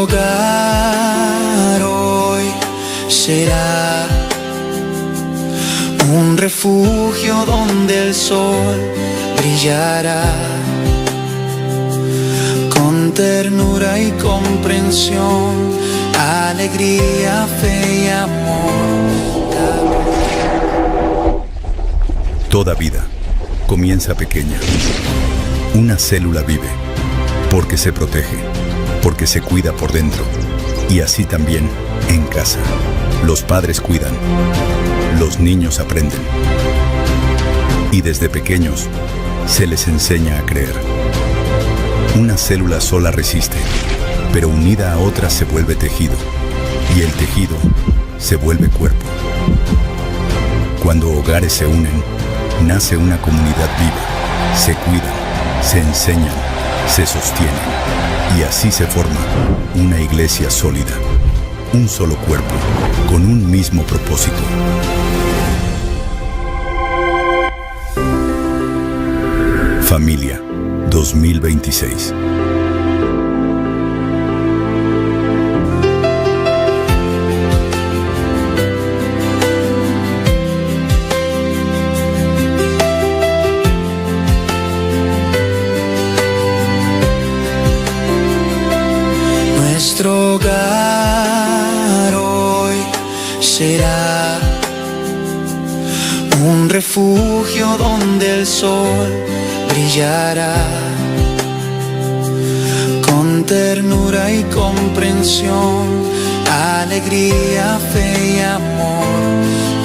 Nuestro hogar hoy será un refugio donde el sol brillará con ternura y comprensión, alegría, fe y amor. Toda vida comienza pequeña. Una célula vive porque se protege, porque se cuida por dentro. Y así también en casa. Los padres cuidan, los niños aprenden. Y desde pequeños se les enseña a creer. Una célula sola resiste, pero unida a otras se vuelve tejido. Y el tejido se vuelve cuerpo. Cuando hogares se unen, nace una comunidad viva. Se cuidan, se enseñan, se sostienen. Y así se forma una iglesia sólida. Un solo cuerpo, con un mismo propósito. Familia 2026. Nuestro hogar hoy será un refugio donde el sol brillará con ternura y comprensión, alegría, fe y amor.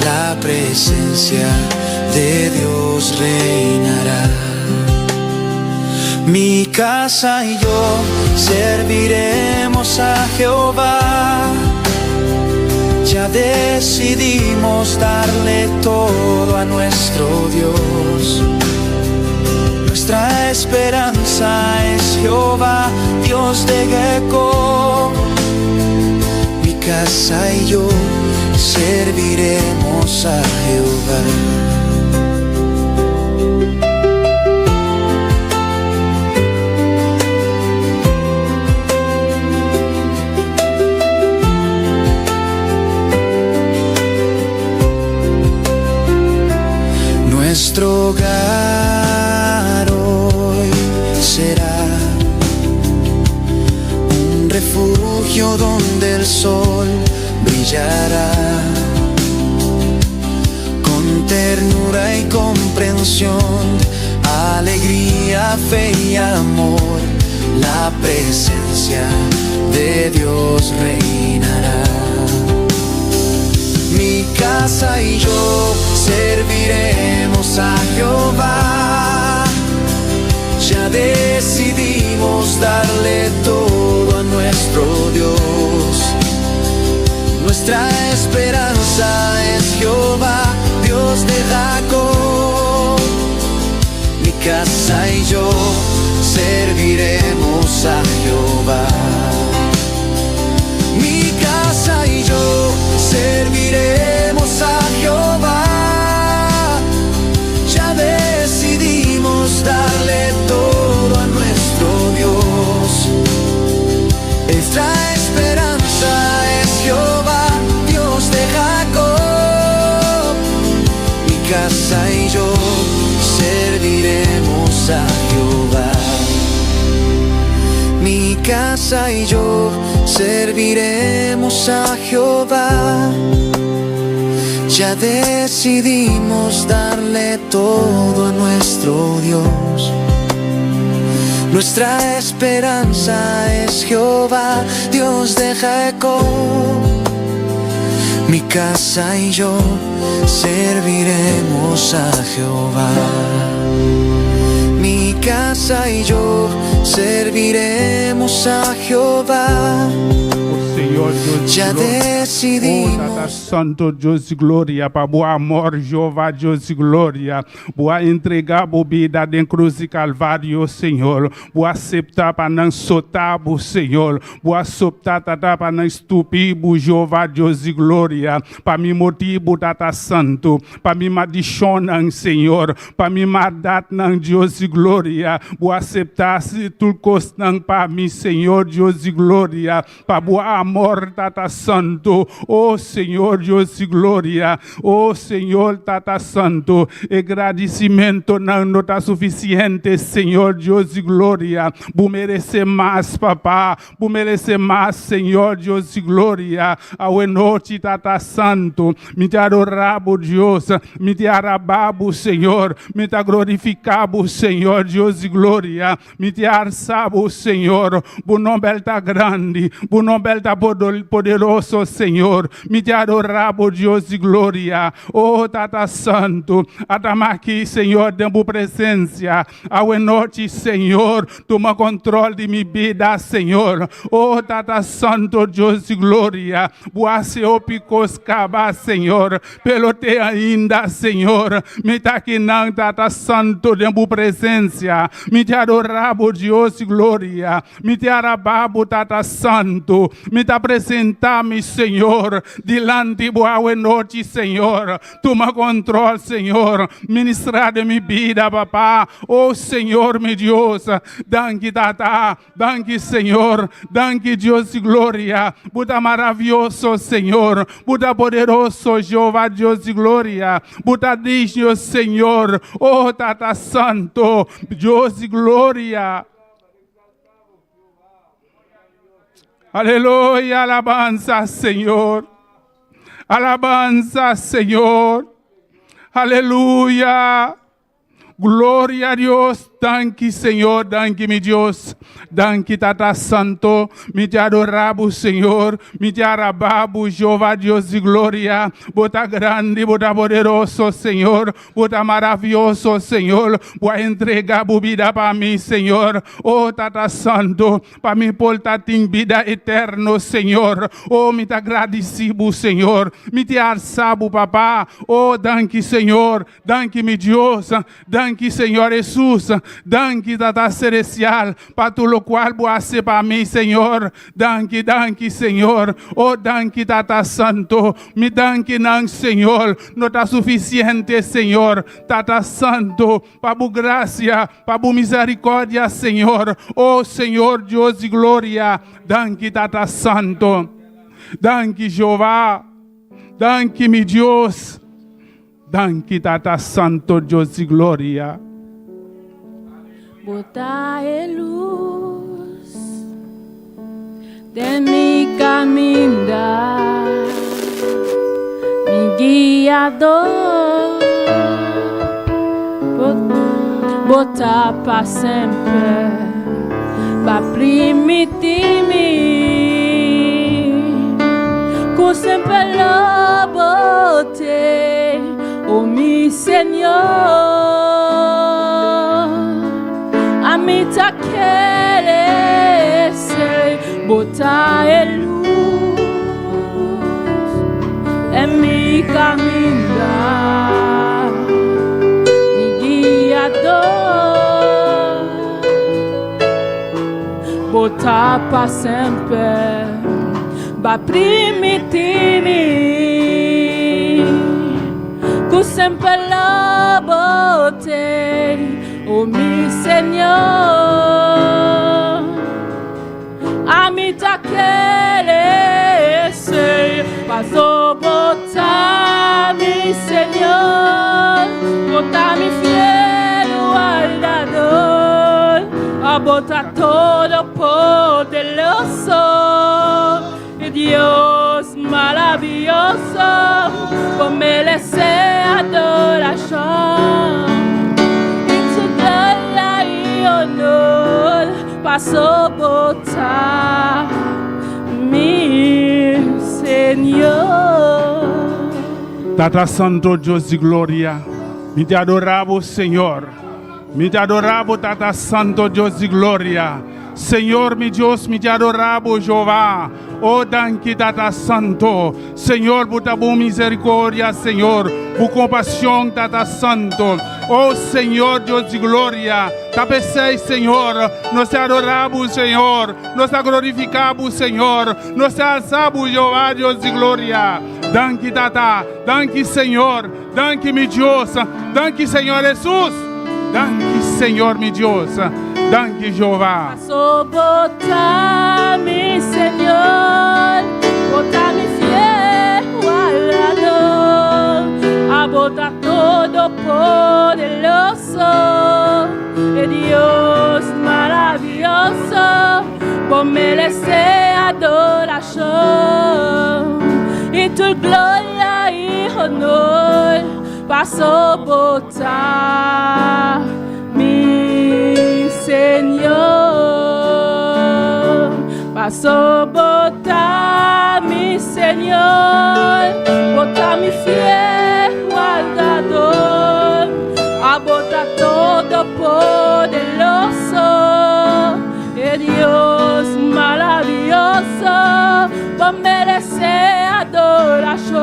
La presencia de Dios reinará. Mi casa y yo serviremos a Jehová. Ya decidimos darle todo a nuestro Dios. Nuestra esperanza es Jehová, Dios de Jacob. Mi casa y yo serviremos a Jehová. Nuestro hogar hoy será un refugio donde el sol brillará con ternura y comprensión, alegría, fe y amor. La presencia de Dios reinará. Mi casa y yo serviremos a Jehová. Ya decidimos darle todo a nuestro Dios. Nuestra esperanza es Jehová, Dios de Jacob. Mi casa y yo serviremos a Jehová. Mi casa y yo serviremos a Jehová. Ya decidimos darle todo a nuestro Dios. Nuestra esperanza es Jehová, Dios de Jacob. Mi casa y yo serviremos a Jehová. Mi casa y yo serviremos a Jehová. Ya decidimos darle todo a nuestro Dios. Nuestra esperanza es Jehová, Dios de Jacob. Mi casa y yo serviremos a Jehová. Mi casa y yo serviremos a Jehová. Oh Señor, Senhor Deus Ya de glória. Oh, decidimos. Tata Santo, Deus de glória, para boa amor, Jeová, Deus de glória, boa entregar a vida de cruz e calvário, Senhor, boa aceitar para não soltar, Senhor, boa aceitar, Tata, para não estupir, Jeová, Deus de glória, para me motivo, Tata Santo, para me madichonar, Senhor, para me mandar, Deus de glória, boa aceitar, se tu costas para mim, Senhor, Deus de glória, para boa amor, Tata Santo, oh Senhor, Deus de glória, oh Senhor, Tata Santo, agradecimento não está suficiente, Senhor, Deus de glória, por merecer mais, papá, por merecer mais, Senhor, Deus de glória, ao noite, Tata Santo, me te adorabo, Deus, me te arababo, Senhor, me te glorificabo, Senhor, Deus de glória, me te arsabo, Senhor, por nome está grande, por nome está poderoso, Senhor, me te adorabo, Deus de glória, oh Tata Santo, estamos aqui, Senhor, dentro da presença, ao noite, Senhor, toma controle de minha vida, Senhor, oh Tata Santo, Deus de glória, boa se opicos caba, Senhor, pelo te ainda, Senhor, me tá aqui não, Tata Santo, dentro da presença, me te adorabo, Deus de glória, me te arababo, Tata Santo, me te apresentar-me, Senhor, dilante boa noite, Senhor, toma controle, Senhor, ministrar de minha vida, papá, oh Senhor, meu Deus, danke, Tata, danke, Senhor, danke, Deus de glória, Buda maravilhoso, Senhor, Buda poderoso, Jeová, Deus de glória, Buda digno, Senhor, oh Tata Santo, Deus de glória. Aleluia, alabanza, Senhor. Alabanza, Senhor. Aleluia. Glória a Deus. Danke, Senhor, danke, meu Deus, danke, Tata Santo, me te adorabo, Senhor, me te arababo, Jeová, Deus de glória, bota grande, bota poderoso, Senhor, bota maravilhoso, Senhor, vou entregar a vida para mim, Senhor, oh, Tata Santo, para mim portar em vida eterna, Senhor, oh, me te agradecido, Senhor, me te arsabo, papá, oh, danke, Senhor, danke, meu Deus, danke, Senhor Jesus, danke, Tata Celestial, para tudo o qual você para mim, Senhor. Danke, danke, Senhor. Oh, danke, Tata Santo. Me danke, não, Senhor. Não está suficiente, Senhor. Tata Santo, para a graça, para a misericórdia, Senhor. Oh, Senhor, Deus de glória. Danke, Tata Santo. Danke, Jeová. Danke, meu Deus. Danke, Tata Santo, Deus de glória. Botar luz de mi caminhar, mi guiador, botar para sempre, para permitir-me, que sempre lo botei, oh mi Senhor. Amita querer botar luz em mi caminhar, mi guiador, botar para sempre, para permitir-me, que sempre lo botei, oh mi Senhor, a mim tá querer ser, passou botar mi Senhor, botar mi fiel guardador, a botar todo poderoso, e Deus maravilhoso, por merecer adoração. Passou botar mi Senhor. Tata Santo, Deus de glória, me te adorabo, Senhor, me te adorabo, Tata Santo, Deus de glória, Senhor, meu Deus, me te adorabo, Jeová, Oh, danki Tata Santo. Señor, por ta bonne misericordia, Señor. Por compasión, Tata Santo. Oh, Señor, Dios de gloria. Tapecei, Señor. Nos adoramos, Señor. Nos glorificamos, Señor. Nos alzamos, Jehová, Dios de gloria. Danki Tata. Danki, Señor. Danki, mi Dios. Danki, Señor Jesús. Danki, Señor, mi Dios. Danki, Jehová. Soporta mi Señor, bota mi fiel guardador, abota todo poderoso, de Dios maravilloso, por merecer adoración, y tu gloria y honor, para soportar mi Señor, para soportar mi Señor, bota mi fiel guardador, abota todo poderoso, de Dios maravilloso, por merecer adoración,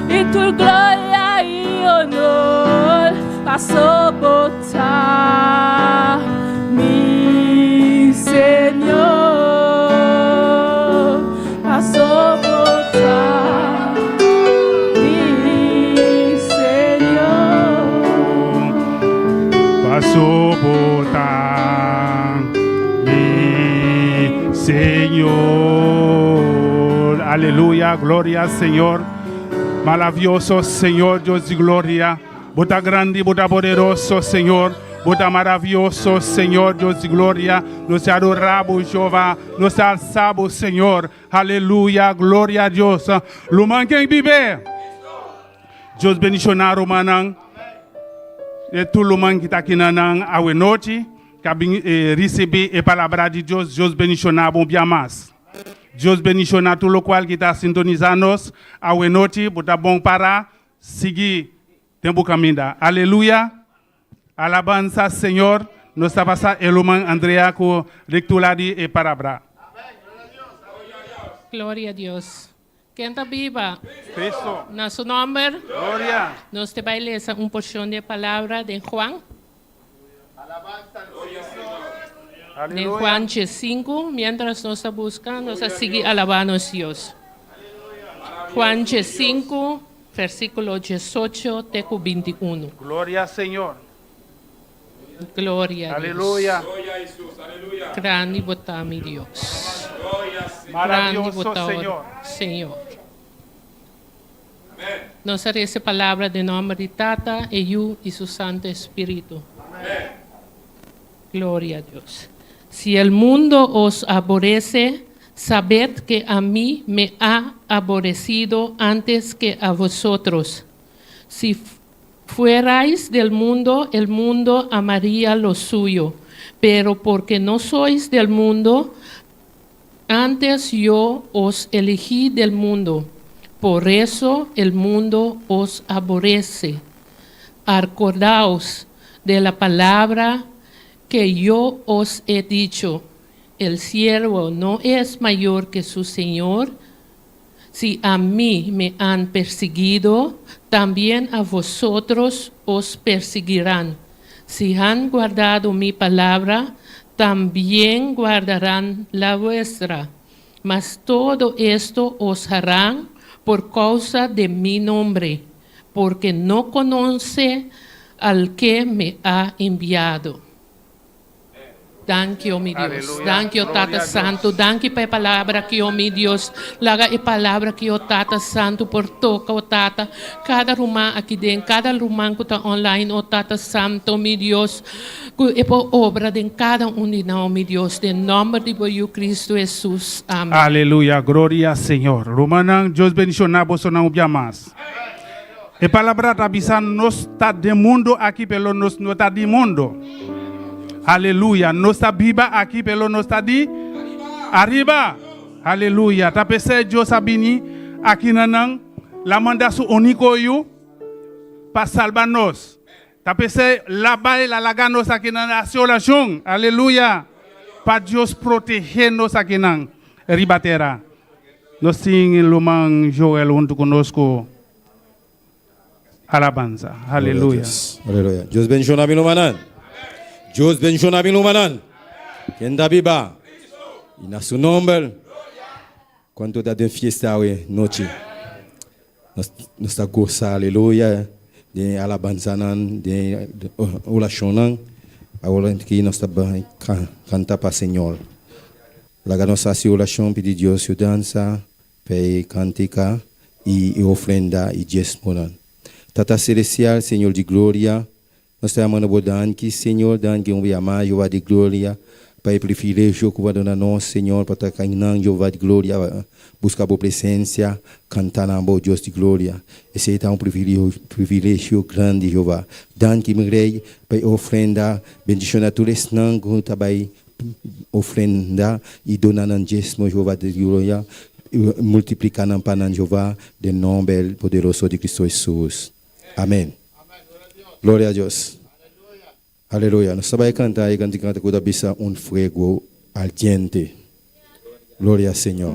y tu gloria y honor, para soportar mi Señor, para soportar mi Señor, para soportar mi Señor. Aleluya, gloria al Señor. Maravilloso Señor, Dios de gloria. Bota grande, bota poderoso, Señor. Bota maravilloso, Señor, Dios de gloria. Nos adoramos, Jehová. Nos alzamos, Señor. Aleluya, gloria a Dios. Luman quem vive. Dios bendicionar o manang. E tout le monde qui está aqui nanang awe noite, que receber a palavra de Deus, Deus bendicionar bom dia mais. Deus bendicionar todo o qual que está sintonizando nós, awe noite, bota bom para seguir tempo caminho. Aleluia. Alabanza Senhor. Nós está passando o irmão Andrea com lectura de palavra. Gloria a Dios. Quem está viva? Cristo. Na su nombre, Glória. nos te va a leer una porción de palabra de Juan. De Aleluia. Juan 5, mientras nos está buscando, nos sigue alabando a Dios. Juan 5, versículo 18, teco 21. Glória, Senhor. Gloria a Dios. Aleluia. Grande bota mi Dios. Grande Maravilhoso, bota Senhor. Señor. Nos recibe palabra de nombre de Tata, Hijo y su Santo Espíritu. Gloria a Dios. Si el mundo os aborrece, sabed que a mí me ha aborrecido antes que a vosotros. Si fuerais del mundo, el mundo amaría lo suyo. Pero porque no sois del mundo, antes yo os elegí del mundo. Por eso el mundo os aborrece. Acordaos de la palabra que yo os he dicho. El siervo no es mayor que su Señor. Si a mí me han perseguido, también a vosotros os perseguirán. Si han guardado mi palabra, también guardarán la vuestra. Mas todo esto os harán por causa de mi nombre, porque no conoce al que me ha enviado. Danke, oh mi Dios. Aleluya. Danke, oh Gloria a Tata Dios. Santo. Danke pela palavra que, oh mi Deus. Laga a palavra que, oh Tata Santo, por toca, oh Tata. Cada rumã aqui dentro, cada rumã que está online, oh Tata Santo, oh mi Deus. E por obra de cada de nós, oh mi Deus. Em nome de Jesus Cristo Jesus. Amém. Aleluia, glória, Senhor. Romanang, Deus bendicionar você não obia mais. E palavra tá bisando nós tá de mundo aqui pelo nós não tá de mundo. Aleluia, nós tá biba aqui pelo nós tá de arriba. Aleluia, tá pensando Deus sabini aqui nanang la mandação único eu para salvar nós. Tá pensando lá vai la laga nós aqui na nação. Aleluia, para Deus proteger nós aqui nang. ribatera. Nós tínhamos lumang Joel junto conosco. Alabanza. Aleluia. Aleluia. Deus bendiga a Bilumanan. Deus bendiga a Bilumanan. Quem da Biba? E na seu nome, quando da de fiesta hoje, noite. Nós está gostando, aleluia. De alabanza nan, de oração nan. Agora que nós está cantar para o Senhor. La nossa oração pedir Deus o dança, para cantica e ofrenda e diezmo nan. Tata celestial, Senhor de glória, nós estamos a que Senhor, dan que um amar, Jeová de glória, para o privilégio que vai dar nós, Senhor, para estar caminhando, Jeová de glória, buscar a presença, cantar na boa Deus de glória. Esse é um privilégio grande, Jeová. Dan que me rei, para ofrenda, bendição a todos nós, que também ofrenda e donar um dízimo, Jeová de glória, multiplicar na panan, Jeová, de nome poderoso de Cristo Jesus. Amém. Glória a Deus. Aleluia. Nós vamos cantar e cantar com a bisa fuego ardiente. Glória ao Senhor.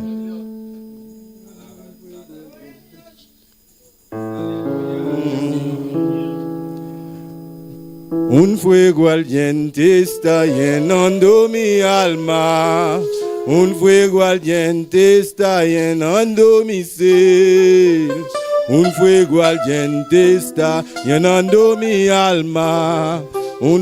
Fuego ardiente está llenando mi alma. Fuego ardiente está llenando mi ser. Fuego ardiente está llenando mi alma.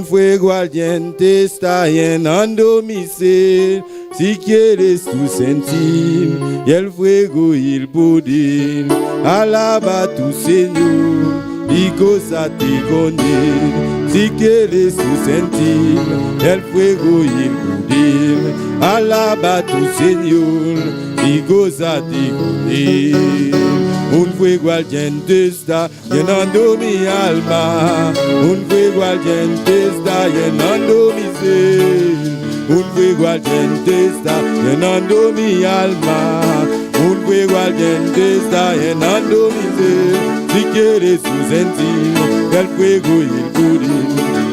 Fuego ardiente está llenando mi ser. Si quieres tú sentir el fuego y el poder, alaba tu Señor y gózate con él. Si quieres tú sentir el fuego y el poder, alaba tu Señor y gózate con él. Fuego ardiente está llenando mi alma. Fuego ardiente está llenando mi ser. Fuego ardiente está llenando mi alma. Fuego ardiente está llenando mi ser. Si quieres tú sentir el fuego y el poder,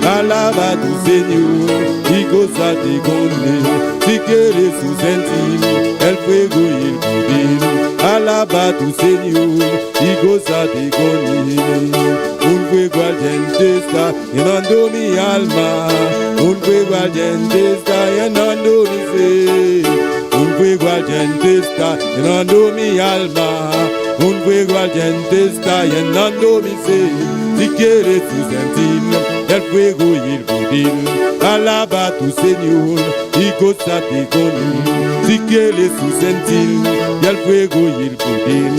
alaba a tu Señor y gózate con él. Si quieres tú sentir el fuego y el poder, alaba a tu Señor y gózate con él. Fuego ardiente está llenando mi alma. Fuego ardiente está llenando mi ser. Fuego ardiente está llenando mi alma. Fuego ardiente está llenando mi ser. Si quieres tú sentir el fuego y el poder, alaba a tu Señor y gózate con él. Si quieres tú sentir el fuego y el poder,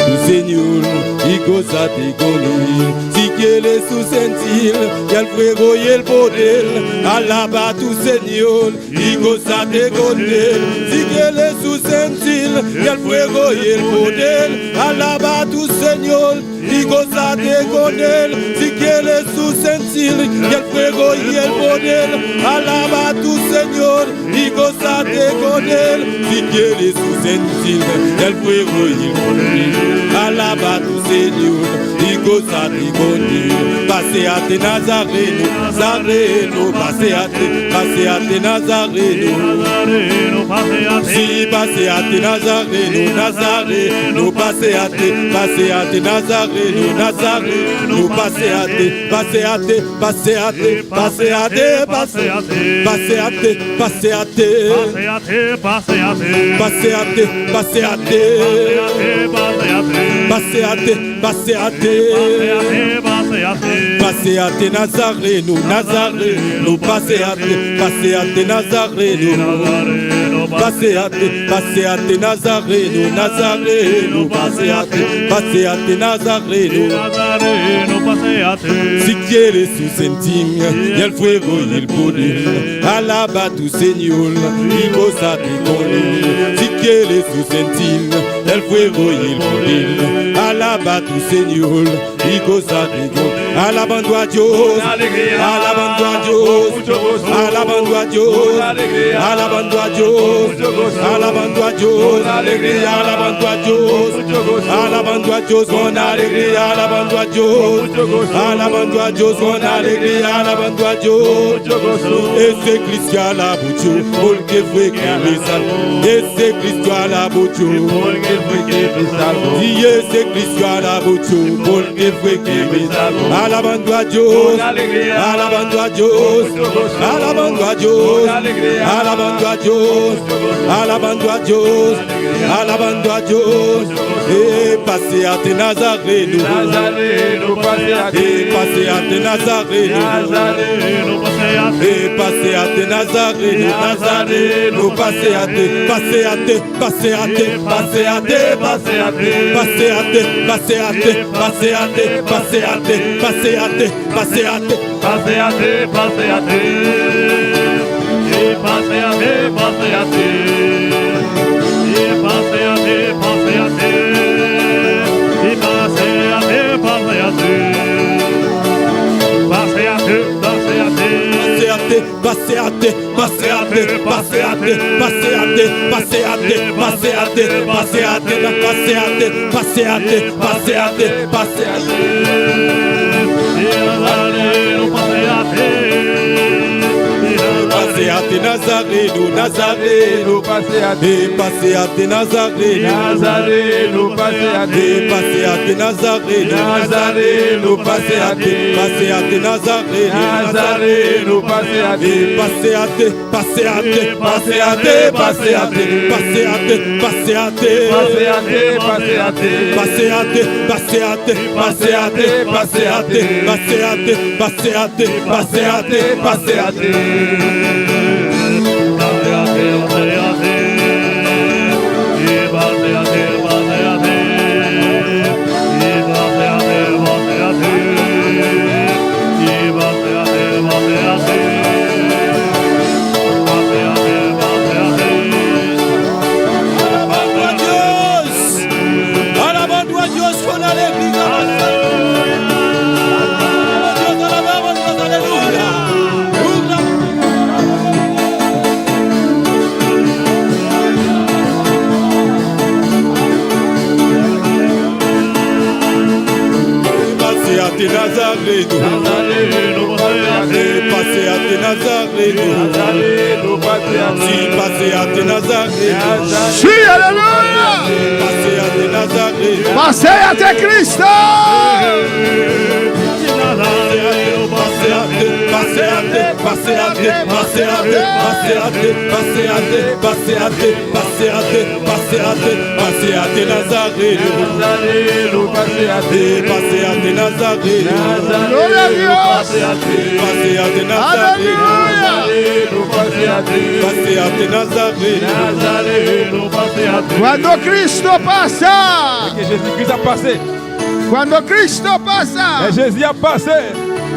tu Señor y gózate con él. Si quieres tú sentir el fuego y el poder, alaba a tu Señor y gózate con él. Si quieres tú sentir el fuego y el poder, alaba a tu Señor y gózate con él. Si quieres tú sentir el fuego y el poder, alaba a tu Señor y gózate con él. Si quieres tú sentir el fuego y el poder, alaba a tu Señor y gózate con él. Paseate Nazareno, Nazareno, paseate Nazareno, si paseate Nazareno, Nazareno, paseate Nazareno, Nazareno, paseate, paseate, paseate, paseate, paseate, paseate, paseate, paseate, paseate, paseate, paseate Nazareno, Nazareno, paseate Nazareno, paseate Nazareno, Nazareno, paseate Nazareno, si quieres tú sentir el fuego y el poder, alaba a tu Señor y gózate con él. Si quieres tú sentir el fuego y el poder, alaba a tu Señor y gózate con él. alabando a Dios, alabando a Dios, alabando a Dios, alabando a Dios, alabando a Dios, alegría, alabando a Dios, alabando a Dios con alegría, alabando a Dios, alabando a Dios con alegría, alabando a Dios. Ese Cristo a la bouche, porque fue que me salvó. Ese Cristo a la bouche, porque fue que me salvó. Y ese Cristo a la bouche, porque fue que me salvó. Alabando a Dios, alabando a Dios, alabando a Dios, alabando a Dios, alabando a Dios, alabando a Dios. Paseate Nazareno, paseate Nazareno, paseate Nazareno, Nazareno, paseate, paseate, paseate, paseate, paseate, paseate, paseate, paseate, paseate, paseate, paseate, paseate, paseate, paseate, paseate. Paseate, paseate, paseate, paseate, paseate, paseate, paseate, paseate, paseate, paseate, paseate. Paseate Nazareno, Nazareno, paseate, paseate Nazareno, Nazareno, paseate, paseate Nazareno, Nazareno, paseate, paseate Nazareno, Nazareno, paseate, paseate, paseate, paseate, paseate, paseate, paseate, paseate, paseate, paseate, paseate, paseate, paseate, paseate, paseate, paseate, paseate. Alabando a Dios con alegría. Paseate Nazareno, paseate Nazareno, si paseate Nazareno, Sí, aleluya. paseate Nazareno, Paséate, Cristo. paseate, paseate, paseate, paseate, paseate, paseate, paseate, paseate, paseate, paseate Nazareno, paseate, paseate Nazareno, Gloria a Dios. paseate Nazareno, paseate Nazareno. Cuando Cristo pasa, Que Jésus-Christ a passé. cuando Cristo pasa, Et Jésus a passé.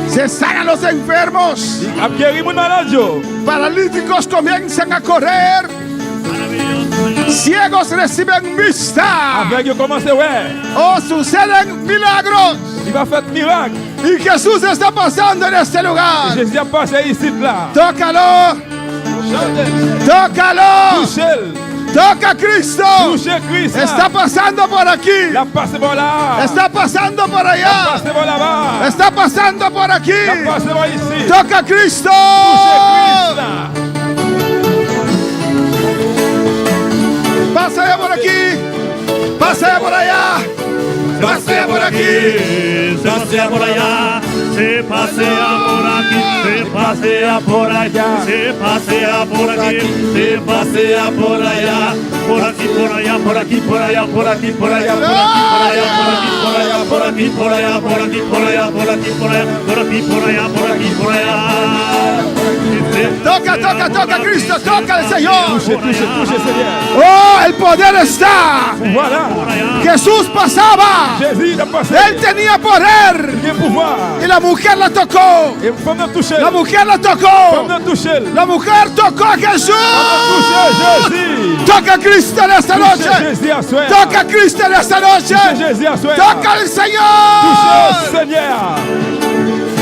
se sanan los enfermos, A guéri mon malade. paralíticos comienzan a correr, ciegos reciben vista, Avec il commence ouais. oh, suceden milagros, Il va faire miracle. y Jesús está pasando en este lugar. Jésus a passé ici là. Tócalo, tócalo, Touchez. toca a Cristo. Touchez Christ. Está pasando por aquí, La passe par là. está pasando por La allá, passe par là-bas. está pasando por aquí. La passe par ici. Toca a Cristo. Touchez Christ là. Pasa por aquí, pasa por allá, pasa por aquí. Pasea por allá, se pasea por aquí, se pasea por allá, se pasea por aquí, se pasea por allá, por aquí, por allá, por aquí, por allá, por aquí, por allá, por aquí, por aquí, por allá, por aquí, por allá, por aquí, por allá, por aquí, por allá, por aquí, por allá, Toca, toca, toca, Cristo, toca al Señor. Touchez, touchez, touchez, Seigneur. Oh, el poder está. Voilà. Jesús pasaba, Jésus a passé. él tenía poder. Il a pouvoir. Y la mujer la tocó, Et femme de toucher. la mujer la Femme tocó, de toucher. la mujer tocó a Jesús. Touchez Jésus. Toca a Cristo en esta Touchez noche. Jésus à soir. Toca a Cristo en esta noche. Touchez Jésus à soir. Toca al Touchez Señor. au Seigneur.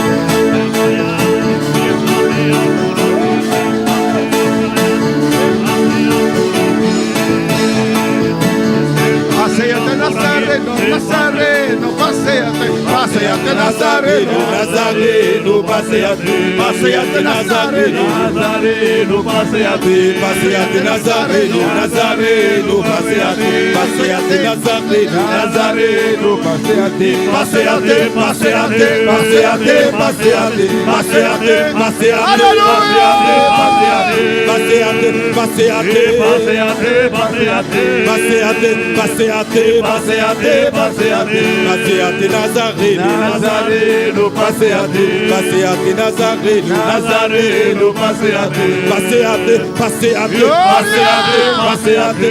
Paséate Nazareno, Nazareno, paséate, paséate Nazareno, Nazareno, paséate, paséate Nazareno, Nazareno, paséate, paséate Nazareno, Nazareno, paséate, paséate Nazareno, Nazareno, paséate, paséate, paséate, paséate, paséate, paséate, paséate, ¡Aleluya! paséate, paséate, paséate, paséate, paséate, paséate, paséate Nazareno, Nazareno, paséate, paséate Nazareno, Nazareno, paséate, paséate, paséate, paséate,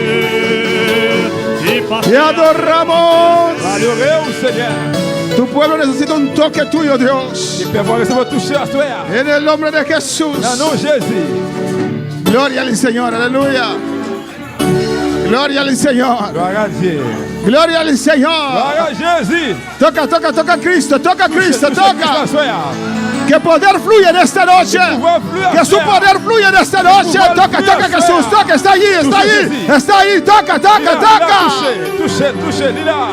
Te adoramos. Adorez au Seigneur. Tu pueblo necesita un toque tuyo, Dios. Et puis avoir recevoir toucher à soir. En el nombre de Jesús. Dans le nom de Jésus. Gloria al Señor, aleluya. Gloria al Señor. Gloire à Dieu. Gloria al Señor. Gloire à Jésus. Toca, toca, toca a Cristo, toca a Cristo, Touchez Christ à toca. soir. Que poder fluya en esta noche. Pouvoir fluir à Que su soir. poder fluya en esta noche. pouvoir Toca, fluir toca a Jesús, soir. toca, está allí, está Touchez allí, Jésus. está allí, toca, toca, Là, là, toca. touchez, touchez, dis-là.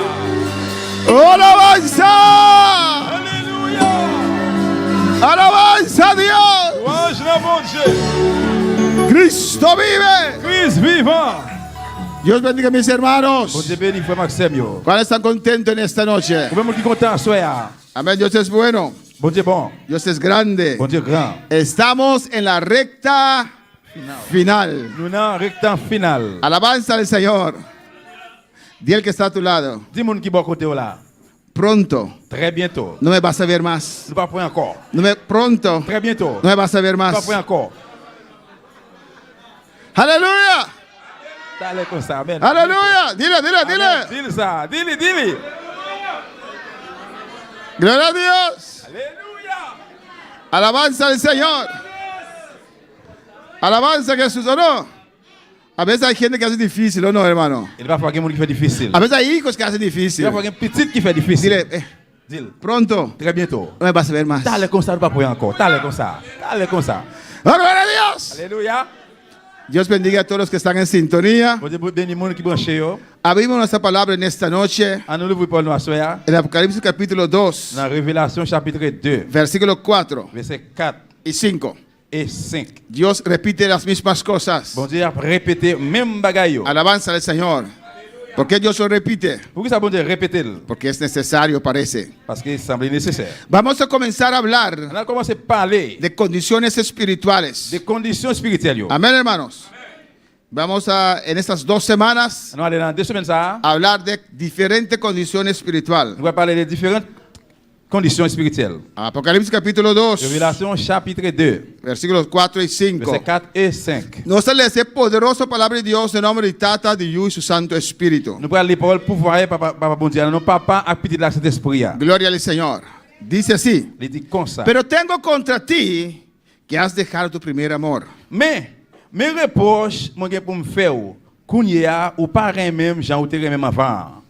Alabanza, Alléluia. alabanza a Dios. Louange le bon Dieu. Cristo vive. Christ vivant. Dios bendiga a mis hermanos. Bon Dieu béni, frère Maxime. Yo. ¿Cuáles están contentos en esta noche? Ou même qui content à soir. Amén, Dios es bueno. Bon Dieu bon. Dios es grande. Bon Dieu grand. Estamos en la recta final. Nous sommes en rectangle final. Alabanza al Señor. Di el que está a tu lado. Dis-moi qui bon côté là. Pronto Très bientôt. no me vas a ver más. Nous pas prendre encore. Pronto Très bientôt. no me vas a ver Nous pas más. prendre encore. Aleluya. Allez comme ça, amen. Aleluya. Dile, dile, Amen. dile. Dis ça. Dis-le. Gloria a Dios. Alléluia. Alabanza al Señor. Alabanza a Jesús, ¿o no? A veces hay gente que hace difícil, ¿o no, hermano? Il va falloir quelqu'un qui fait difficile. A veces hay hijos que hacen Il difícil. va falloir un petit qui fait difficile. Dile, Dis-le. pronto Très bientôt. no me vas a ver más. Allez comme ça, nous pas prendre encore. Allez comme ça. Allez comme ça. Oh, gloria a Dios. Alléluia. Dios bendiga a todos los que están en sintonía. Bon Dieu béni monde qui branché yo. Abrimos nuestra palabra en esta noche. À nous l'ouvrir pour nous asseoir. En Apocalipsis capítulo 2, Dans Révélation chapitre 2, versículos 4 versets 4 y 5. et 5. Dios repite las mismas cosas. Bon Dieu a répété même bagaille. yo. Alabanza al Señor. ¿Por qué Dios lo repite? Pourquoi ça bon Dieu répéter? Porque es necesario, parece. Parce qu'il semblait nécessaire. Vamos a comenzar a hablar On a commencé à parler de condiciones espirituales. des conditions spirituelles. yo. Amén, hermanos. Vamos a, en estas 2 semanas, Nous allons dans 2 semaines ça, a hablar de diferentes condiciones espirituales. nous allons parler des différentes conditions spirituelles. Apocalipsis capítulo 2, Révélation chapitre 2, versículos 4 y 5. versets 4 et 5. Nos lee poderosa palabra de Dios en nombre de Tata, de Yu y su Santo Espíritu. Nous allons les paroles pouvoir papa bon Dieu, non papa a petit de la Saint-Esprit. Gloria al Señor. Dice así: Il dit comme ça. pero tengo contra ti que has dejado tu primer amor. Mais mes reproches, mon gars pour me faire kounya ou pas même Jean ou te même avant.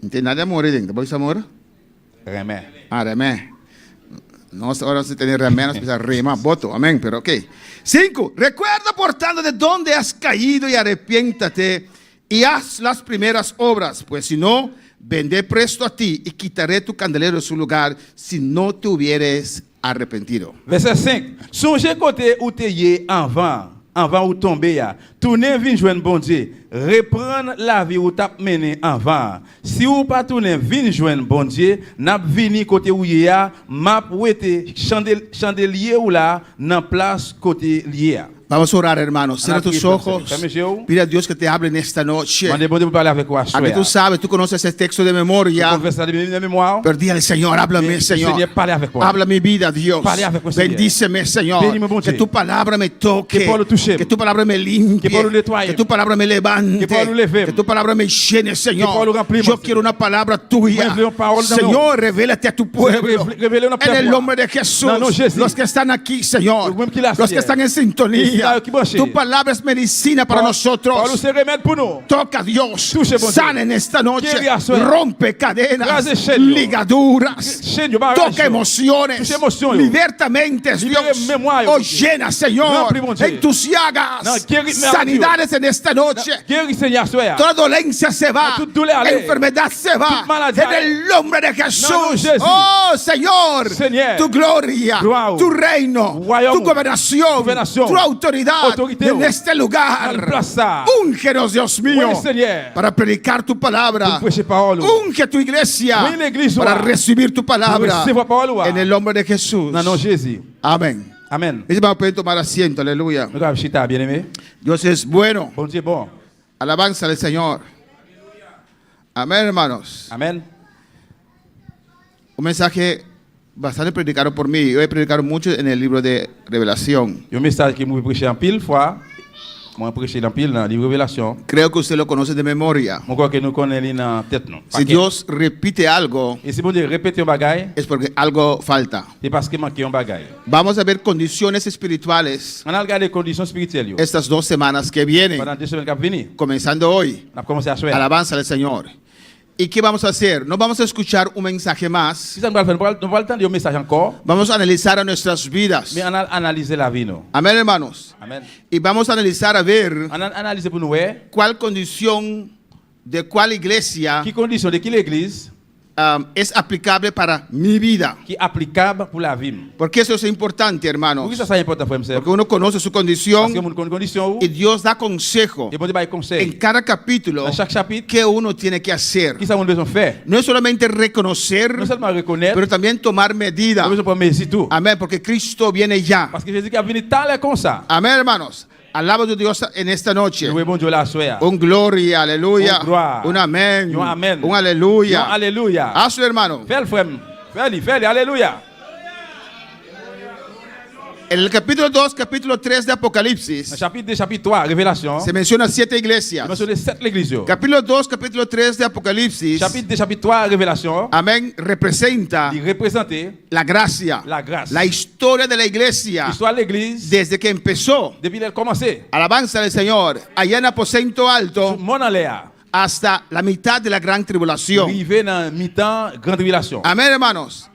Não tem nada de amor aí dentro. ¿Vos amor? Remé. Ah, remé. No, ahora se tiene remé, no se precisa rima, voto. Amén, pero ok. 5. Recuerda, por tanto, de dónde has caído y arrepiéntate y haz las primeras obras, pues si no, vendré presto a ti y quitaré tu candelero de su lugar si no te hubieres arrepentido. Verset 5. Songez côté où te y avant ou tomber ya. Tourner vinn joindre bon Dieu. Reprendre la vie ou t'a mené avant. Si ou pas tourner vinn joindre bon Dieu, n'a vini côté où y a, m'a ouete chandelier ou là dans place côté lié. Vamos a orar, hermanos. Cierra tus ojos. Cierra. Pide a Dios que te hable en esta noche. Mande bon Dieu pour parler avec moi. Aquí tú sabes, tú conoces ese texto de memoria. Conversa de mémoire. Pero dile, Señor, háblame, Señor. Seigneur, parle avec moi. Habla mi vida, Dios. Parle avec moi, Seigneur. Bendíceme, Señor. Bénis-moi, bon Que Dieu. tu palabra me toque. Que puedo toucher. Que tu palabra me limpie. Que puedo nettoyer. Que tu palabra me levante. Que puedo lever. Que tu palabra me llene, Señor. puedo remplir, Yo Señor. quiero una palabra tuya. Yo quiero una palabra de Señor, revélate a tu pueblo. Revele una En el palabra. nombre de Jesús. No, no, Jesús. Los que están aquí, Señor. Los que la Los que siguen. están en sintonía. aleluya. Tu palabra es medicina para nosotros. Toca a Dios, sana en esta noche, rompe cadenas, ligaduras, toca emociones, liberta mentes, Dios. Oh, llena, Señor, en tus llagas, sanidades en esta noche. Toda dolencia se va, enfermedad se va, en el nombre de Jesús. Oh, Señor, tu gloria, tu reino, tu gobernación, tu autoridad en este lugar. Úngenos, Dios mío, para predicar tu palabra. Unge tu iglesia para recibir tu palabra en el nombre de Jesús. Amén. Amen. Mis hermanos, pueden tomar asiento, aleluya. Dios es bueno. Alabanza al Señor. Amén, hermanos. Amén. Un mensaje bastante predicado por mí. Yo he predicado mucho en el libro de Revelación. Un message que je prêché en pile fois. Moi prêché en pile dans le livre Révélation. Creo que usted lo conoce de memoria. Moi crois que nous connaissons dans tête non. Si Dios repite algo, Et si bon Dieu répète un bagay, es porque algo falta. c'est parce que manque un bagay. Vamos a ver condiciones espirituales On a regardé les conditions spirituelles. estas 2 semanas que vienen, Pendant 2 semaines qui viennent, comenzando hoy. on a commencé à jouer. Alabanza al Señor. ¿Y qué vamos a hacer? No vamos a escuchar un mensaje más. Si ça nous va faire, nous va entendre un message encore, Vamos a analizar a nuestras vidas. mais on a analysé la vie nous. Amén, hermanos. Amen. Y vamos a analizar a ver On a analysé pour nous ouais, cuál condición de cuál iglesia qui condition de qui l'église es aplicable para mi vida. qui est applicable pour la vie. Porque eso es importante, hermanos. Pourquoi ça c'est important frère monsieur? Porque uno conoce su Parce condición que mon condition y Dios da consejo et bon Dieu va en conseil. cada capítulo Dans chaque chapitre, que uno tiene que hacer. qui ça on besoin faire? No es solamente reconocer, Non seulement reconnaître, pero también tomar mais medida. besoin prendre mesure tout. Amén, porque Cristo viene ya. Parce que Jésus qui a venu tal comme ça. Amén, hermanos. Alaba a Dios en esta noche. Louez bon Dieu la soya. Un gloria, aleluya. Un gloire. Un amén. Un amén. Un aleluya. Un alléluia. Hazlo, hermano. Fais le frère. Fais-le, alléluia. En el capítulo 2, capítulo 3 de Dans Apocalipsis, chapitre 2, chapitre 3, Révélation, se menciona 7 il iglesias. mentionne 7 l'église. Capítulo 2, capítulo 3 de Apocalipsis, Chapitre 2, chapitre 3, Révélation, amén, representa il représente la gracia, la grâce. la historia de la iglesia L'histoire de l'église, desde que empezó. depuis qu'elle a commencé, Alabanza del Señor, allá en aposento tout alto, le monde en l'air, hasta la mitad de la gran tribulación. arrivé dans mi-temps, grande révélation. Amén, hermanos.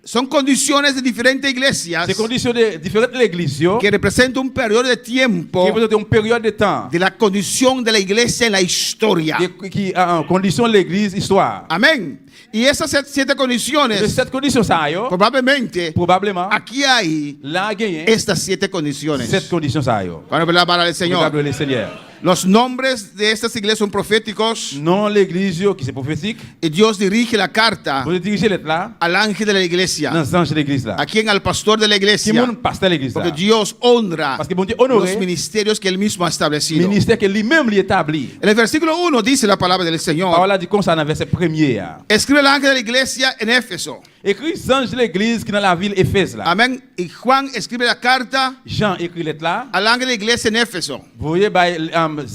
Son condiciones de diferentes iglesias Ces conditions de différentes l'église, que representan un periodo de tiempo qui représentent une période de temps, de la condición de la iglesia en la historia. qui en condition de l'église, histoire. Amén. Y esas 7 De condiciones, cette condition, ça yo, probablemente, probablement, aquí hay là, gagné, estas 7 condiciones. cette condition, ça yo. Cuando ve la palabra del Señor. Regarde le Seigneur. Los nombres de estas iglesias son proféticos Non l'église qui c'est prophétique. y Dios dirige la carta Vous dirigez l'être là, al ángel de la iglesia. dans les anges de l'église là. ¿A quién? Al pastor de la Qui iglesia. mon pasteur de l'église là. Porque Dios honra Parce que bon Dieu los honoré ministerios que él mismo ha establecido. ministère que lui-même lui établi. En el versículo 1 dice la palabra del Señor. Parole dit comme ça dans verset 1er. Escribe el ángel de la iglesia en Éfeso. Écrit anges de l'église qui est dans la ville Éphèse là. Amén. Y Juan escribe la carta Jean écrit l'être là. al ángel de la iglesia en Éfeso. Vous voyez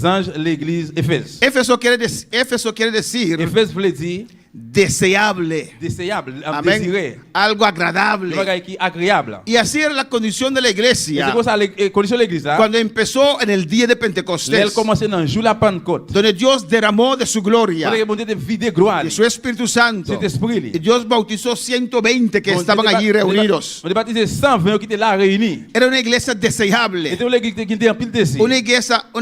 anges de l'église Éphèse. Éfeso quiere decir Éphèse voulait dire deseable. désirable, Amén. désiré. Algo Le agradable. bagage qui est agréable. Y así era la condición de la Et iglesia c'est comme ça la condition de l'église là. cuando empezó en el día de Elle Pentecostés, commençait dans le jour de la Pentecôte. donde Dios derramó de su gloria, Parce que bon Dieu de vie de gloire. de su Espíritu Santo. Cet esprit Y Dios bautizó 120 que Bon, estaban allí reunidos. On est baptisé 120 qui étaient là réunis. Era una iglesia deseable, C'était une église qui était en pile désir. una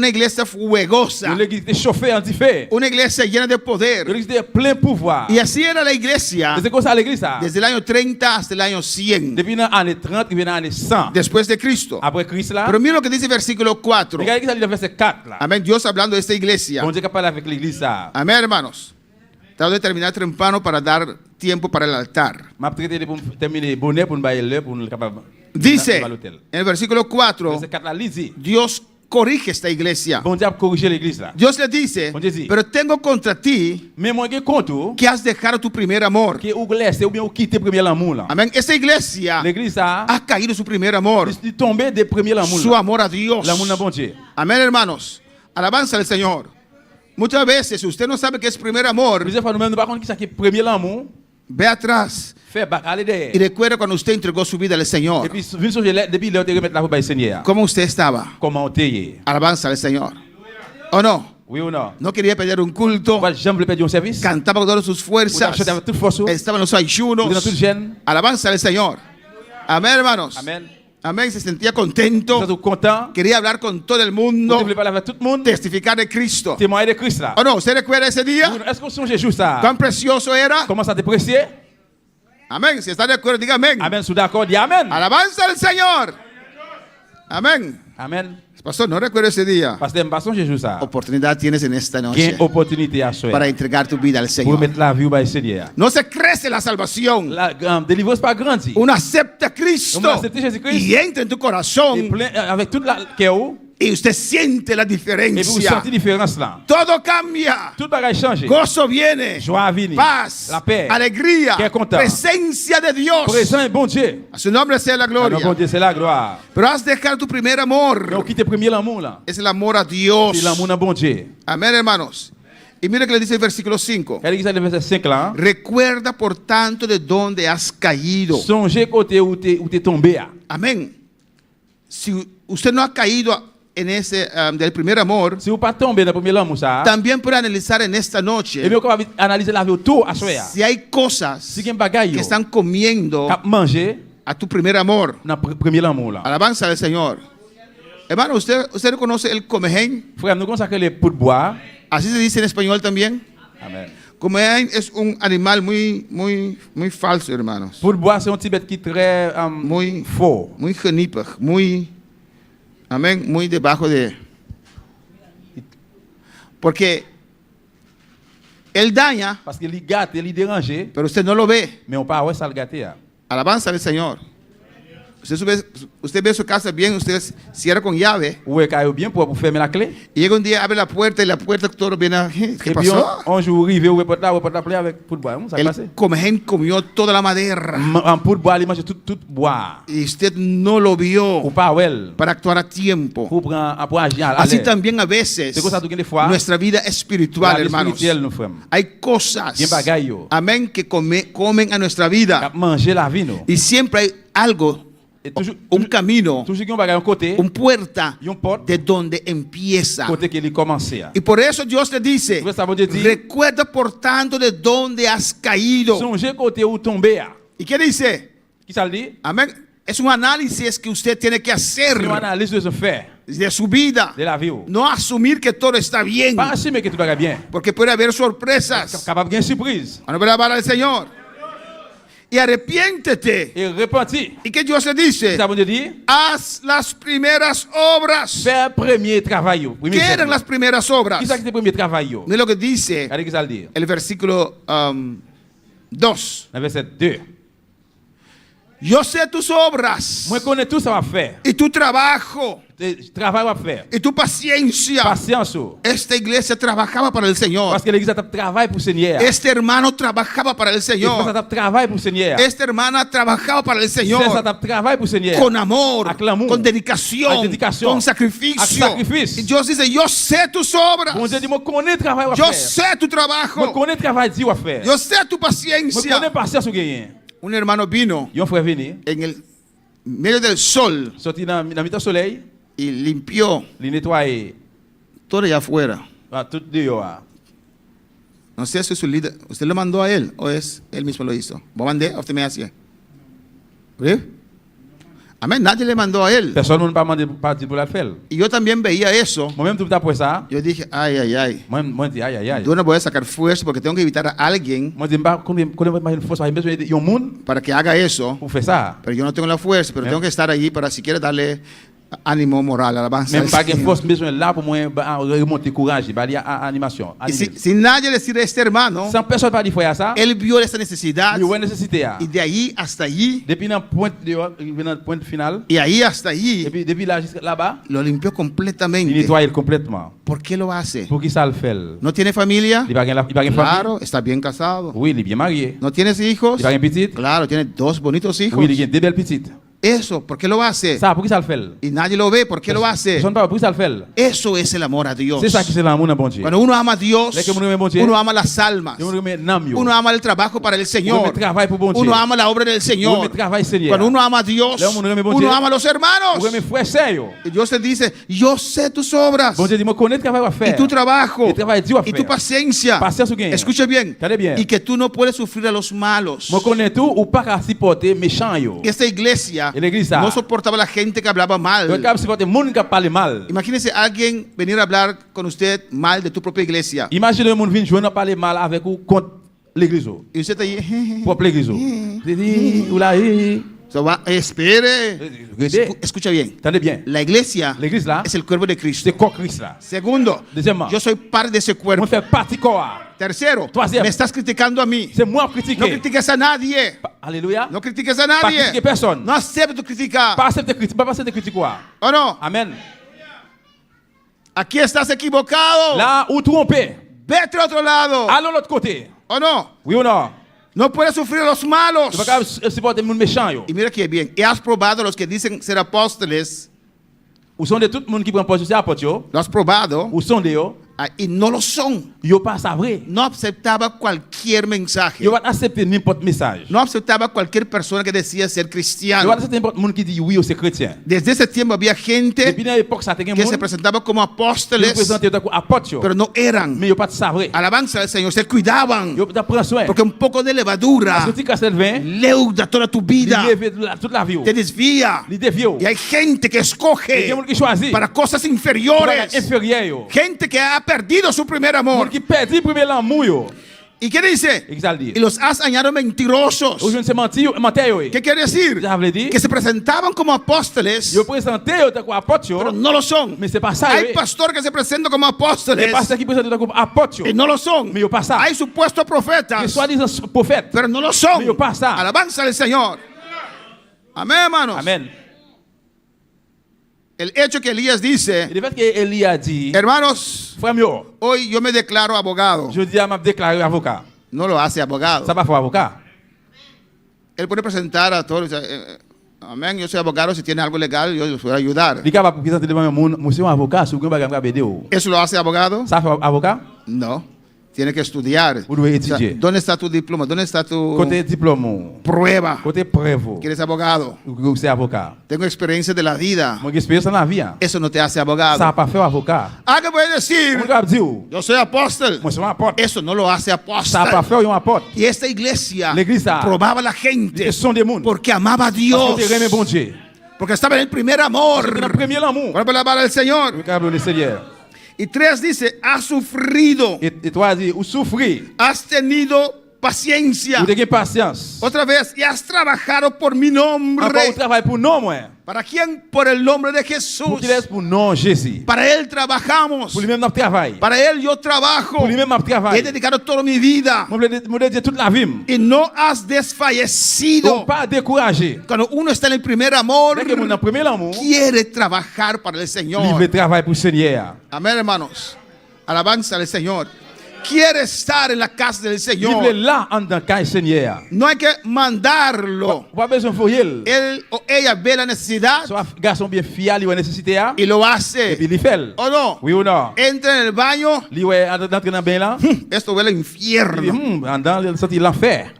iglesia fuegosa, Une église qui était chauffée en fait. una iglesia llena de Une poder. église qui était plein pouvoir. Y así era la iglesia Et c'est comme ça l'église ça. desde el año 30 hasta el año 100 Depuis l'année 30 qui vient l'année 100. después de Cristo. Après Christ là. Pero mira lo que dice el versículo 4. Regardez qui ça dit dans verset 4 là. Amén. Dios hablando de esta iglesia. Bon Dieu qui parle avec l'église ça. Amén, hermanos. Trato de terminar temprano para dar tiempo para el altar. M'a traité de pour terminer bonnet pour nous bailler l'heure pour nous capable. Dice en el versículo 4, Verset 4 là dit. Dios corrige esta iglesia. Bon Dieu a corrigé l'église là. Dios le dice, Bon Dieu dit. pero tengo contra ti Mais moi qui compte que has dejado tu primer amor. que ou laisser ou bien ou quitter premier l'amour là. Amén. Esta iglesia L'église ça ha caído su primer amor, est tombé des premiers l'amour. su amor a Dios. L'amour de bon Dieu. Amén, hermanos. Alabanza al Señor. Muchas veces usted no sabe qué es primer amor. Plusieurs fois nous-mêmes nous pas compte qui ça qui est premier l'amour. Ve atrás Fais back, allez y derrière. recuerda cuando usted entregó su vida al Et Señor. puis, viens sur depuis là, tu remettre la voix au Seigneur. ¿Cómo usted estaba? Comment t'es? Alabanza al Señor. ¿O no? Oui ou non? No quería perder un culto. Moi, j'aime le perdre un service. Cantaba con todas sus Vous fuerzas. achetez avec toute force. Vous Estaba en los êtes ayunos. dans toute gêne. Alabanza al Señor. Amén, hermanos. Amen. Amén. Se sentía Vous contento. êtes content. Quería hablar con todo el Vous mundo. voulez parler avec tout le monde. Testificar de Cristo. Témoigner de Christ là. ¿O no? ¿Usted recuerda ese día? Est-ce qu'on songe juste ça? ¿Cuán precioso era? Comment ça t'apprécier? Amén. Si está de acuerdo, diga amén. Amen. Sous d'accord, dis Amen. Alabanza al Señor. Amén. Amen. Pastor, no recuerdo ese día. Parce que je songe juste ça. Oportunidad tienes en esta Quelle noche opportunité à soi. para entregar tu vida al Pour Señor. mettre la vie au Seigneur. No se crece la salvación. La délivrance pas grandie. Uno acepta a Cristo Uno acepta a Jesucristo. y entra en tu Et corazón plein, avec toute la cœur. y usted siente la Et vous diferencia. sentez la différence là. Todo cambia. Tout bagage change. Gozo viene. Joie vient. Paz. La paix. Alegría. Qué content. Presencia de Dios. Présent et bon Dieu. A su nombre sea la Ah, non, bon gloria. Dieu, c'est la gloire. Pero has dejado tu primer Mais on amor. quitte le premier l'amour là. Es el amor a Dios. C'est l'amour d'un bon Dieu. Amén, hermanos. Y mire que le dice el versículo 5. Regardez ça le verset 5 là. Recuerda por tanto de dónde has caído. Songez côté où t'es tombé. Amén. Si usted no ha caído en ese del primer amor, Si vous pas tombé dans le premier l'amour ça. también puede analizar en esta Et noche bien on va analyser la vie autour à soi. si hay cosas Si gen bagay que yo. están comiendo Cap manger a tu primer amor. dans le premier l'amour là. Alabanza al Señor. Hermano, ¿usted conoce el comején? Frère, nous consacrer les pots de bois. Así se dice en español también. Amen. Comején es un animal muy falso, hermanos. Pot de bois c'est un petit bête qui est très Muy, fort. muy genípag, muy, amén, muy debajo de... Porque él daña, Parce que il gâte, il dérange, pero usted no lo ve. mais on pas ouais ça le gâter. Alabanza al Señor. Usted ve su casa bien, usted cierra con llave. Ouais, caillou bien pour fermer la clé. Y llega un día, abre la puerta y la puerta todo viene. ¿Qué Et puis pasó? un jour arrivé, ouais porte la clé avec pot de bois. Ça passe. El comején comió toda la madera En pot de bois, il mange tout bois. y usted no lo Ou vio pas well. para actuar a tiempo. Pour prendre pour agir à Así l'aise. también a veces C'est comme ça tout des fois. nuestra vida espiritual, hermanos. Spirituel nous frères. Hay cosas, Bien bagay yo. amén, que comen a nuestra vida. Cap manger la vie nous. Y siempre hay algo, Et toujours un camino, toujours qu'on bagay un côté, un puerta une porte de donde empieza. côté qu'il commence. Y por eso Dios le dice, Por eso Dios dice, recuerda por tanto de dónde has caído. Songez côté où tomber. ¿Y qué dice? Qui ça le dit? Amén. Es un análisis que usted tiene que hacer C'est une analyse de se faire de su vida. de la vie. No asumir que todo está bien, Pas assumer que tout va bien. porque puede haber sorpresas. Capable de surprise. Bueno, pero alabar al Señor. Y arrepiéntete. Et repentir. ¿Y qué Dios le dice? Ça veut dire Haz las primeras obras. faire premier travail. ¿Qué eran las primeras obras? Qui ça qui est premier travail? Mira lo que dice Regardez ce que ça le dit. el versículo 2. Dans verset 2. Yo sé tus obras Moi connais tout ça va faire. y tu trabajo Travail va faire. y tu paciencia. Patience. Esta iglesia trabajaba para el Señor. Parce que l'église a travail pour le Seigneur. Este hermano trabajaba para el Ça Señor. travail pour le Seigneur. Esta hermana trabajaba para el Ça Señor travail pour le Seigneur. con amor, Avec l'amour. con dedicación, Avec dedicación. con sacrificio. Avec sacrifice. Y Dios dice, yo sé tus obras. Bon Dieu dit, moi connais travail va Yo faire. sé tu Moi trabajo. connais travail dit va faire. Yo sé tu Moi paciencia. connais patience ou gagner. Un hermano vino Yon frère venu, en el medio del sol sorti dans le soleil, y limpió il nettoyé todo allá afuera. tout dehors. No sé si es su líder. ¿Usted lo mandó a él o es él mismo lo hizo? ¿Vos mandé? ¿Usted me hacía? ¿Sí? Amén. Nadie le mandó a él. Personne ne m'a pas demandé pour la faire. Y yo también veía eso. Moi-même, tout après ça, Yo dije, ay, ay, ay. moi, je dis, aïe, aïe, aïe. Yo no voy a sacar fuerza porque tengo que evitar a alguien Moi, je dis, quand une force, il y a besoin de monde para que haga eso. pour faire ça. Pero yo no tengo la fuerza, pero tengo que estar allí para siquiera darle ánimo moral, alabanza. Même al pas de Señor. force, besoin là pour moi remonter courage, il y a animation. Y sin nadie decir a este hermano, Sans personne pas dire faire ça, él vio esta necesidad il y a une nécessité. y de ahí hasta allí Depuis le point final, y ahí hasta et allí puis depuis là jusqu'à là-bas, lo limpió il completamente. nettoie complètement. ¿Por qué lo hace? Pour qui ça le fait? ¿No tiene familia? Il va gagner famille. Claro, está bien casado. Oui, il est bien marié. ¿No tienes hijos? Il va gagner petite. Claro, tiene dos bonitos hijos. Oui, il a deux belles petites. Eso, ¿por qué lo hace? Ça, pour qui ça le fait? Y nadie lo ve, ¿por qué lo hace? Personne ne parle, pour qui ça le fait? Eso es el amor a Dios. C'est ça qui c'est l'amour dans bon Dieu. Cuando uno ama a Dios, Là que uno aime bon Dieu, uno ama las almas, uno aime l'âme, yo. uno ama el trabajo para el Uno Señor, aime travail pour bon Dieu. uno ama la obra del Uno Señor. aime travail Seigneur. Cuando uno ama a Dios, Là, uno aime bon uno Dieu. ama a los hermanos. Uno aime frère sœur, yo. Y Dios te dice, yo sé tus obras Bon Dieu dit, moi connais le travail à y faire. tu trabajo Y travail dur à y tu faire. paciencia. Patience ou gain. Escuche bien. Regardez bien. Y que tú no puedes sufrir a los malos. Moi connais tout ou pas qu'à supporter méchant, yo. Y esta iglesia Y la iglesia no soportaba a la gente que hablaba mal. Donc, quand supporter monde qui parle mal. Imagínese alguien venir a hablar con usted mal de tu propia iglesia. Imaginez un monde vient joindre parler mal avec ou contre l'église. Y usted está ahí. Propre l'église. Ou là, So, espere. Escucha bien. Entendez bien. La iglesia L'église là, es el cuerpo de Cristo. c'est corps Christ là. Segundo, Deuxièmement, yo soy parte de ese on cuerpo. fait partie corps. Tercero, Troisième. me estás criticando a mí. C'est moi No critiquer. critiques a nadie. Alléluia. No critiques a Pas nadie. critiquer personne. No aceptes tu crítica. Pas accepter critique, pas accepter critique quoi. ¿O no? Amen. Aquí estás equivocado. Là où trompé, Vete a otro lado. allons l'autre côté. ¿O no? Oui ou non? No puedes sufrir a los malos. Tu vas pas supporter les méchants yo. Y mira que bien. Y has probado a los que dicen ser apóstoles. Ou sont de tout le monde qui prend position c'est apôtre yo. Lo has probado. Ou sont de yo. Y no lo son. Yo pas ça vrai. No aceptaba cualquier mensaje. Yo va accepter n'importe message. No aceptaba cualquier persona que decía ser Yo cristiano. va accepter n'importe monde qui dit oui ou c'est chrétien. Desde ese tiempo había gente Depuis dans l'époque ça te gen que se monde presentaba como qui apóstoles, présentait comme apôtre yo. pero no eran. Mais yo pas ça vrai. Alabanza al Señor, se cuidaban. Yo prends soin. Porque un poco de levadura Parce que tu casses le vin, leuda toda tu vida, il lève toute la vie. te desvía. Il dévie. Y hay gente que Il y a escoge monde qui choisit para cosas pour inferiores. inférieur yo. Gente que ha perdido su primer amor. Monde qui perdit premier l'amour yo. ¿Y qué dice? Et qui ça le dit? Y los has añadido mentirosos. Ou je ne sais mentir yo. ¿Qué quiere decir? Ça veut dire Que se presentaban como apóstoles, yo présenté yo comme apôtre pero yo. no lo son. Mais c'est pas ça Hay yo. pastores que se presentan como Les apóstoles pasteurs qui présentent comme apôtre y yo. no lo son. Mais yo pas ça. Hay supuestos Qui profetas, soi-disant prophète. pero no lo son. Mais yo pas ça. Alabanza al Señor. Amén, hermanos. Amen. El hecho que Elías dice, Et le fait que Élie a dit, hermanos, frère yo, hoy yo me declaro abogado. je dis à m'a déclaré avocat. No lo hace abogado. Ça pas faire avocat. Él puede presentar a todos. Amén, yo soy abogado. Si tiene algo legal, yo les voy a ayudar. Il capable présenter devant monde, monsieur un avocat, si vous avez un BD. ¿Eso lo hace abogado? Ça fait avocat? No. Tiene que estudiar. Vous devez O sea, étudier. ¿dónde está tu diploma? ¿Dónde está tu Côté diplôme, prueba? côté preuve, Que eres abogado. ou c'est avocat. Tengo experiencia de la vida. Mon expérience dans la vie. Eso no te hace Ça abogado. pas fait avocat. Alguien puede decir, On va dire, yo soy apóstol. moi c'est un apôtre. Eso no lo hace Ça pas apóstol. fait un apôtre. Y esta iglesia L'église a- probaba a la gente Ils sont des mondes. porque amaba a Parce Dios. que tu aimes bon Dieu. Porque estaba en el primer amor. C'est le premier l'amour. Vuelve a alabar al Señor. Regarde le Seigneur. Y 3 dice, has sufrido, Et toi dit, ou souffrir, has tenido paciencia. ou de patience. Otra vez, y has trabajado por mi Encore nombre. au travail pour non moi. ¿Para quién? Por el nombre de Pour Jesús. qu'il laisse pour non Jésus. Para Él trabajamos. Pour lui-même notre travail. Para Él yo trabajo. Pour lui-même notre Y he travail. dedicado toda mi vida. Moi je voulais dire toute la vie. Y no has Donc desfallecido. pas décourager. Cuando uno está en el primer amor, Dès que mon premier l'amour, quiere trabajar para el livre Señor. travail pour le Seigneur. Amén, hermanos. Alabanza al Señor. Quiere estar en la casa del Livre Señor. là en dans le Seigneur. No hay que mandarlo. Pas besoin de foyer. Él o ella ve la necesidad Soit garçon bien fier, il a nécessité à. y lo Et hace. puis il fait. ¿O no? Oui ou non? Entra en el baño. Il est entré dans bain là. Esto huele a Il dit, infierno. en dans il senti l'enfer.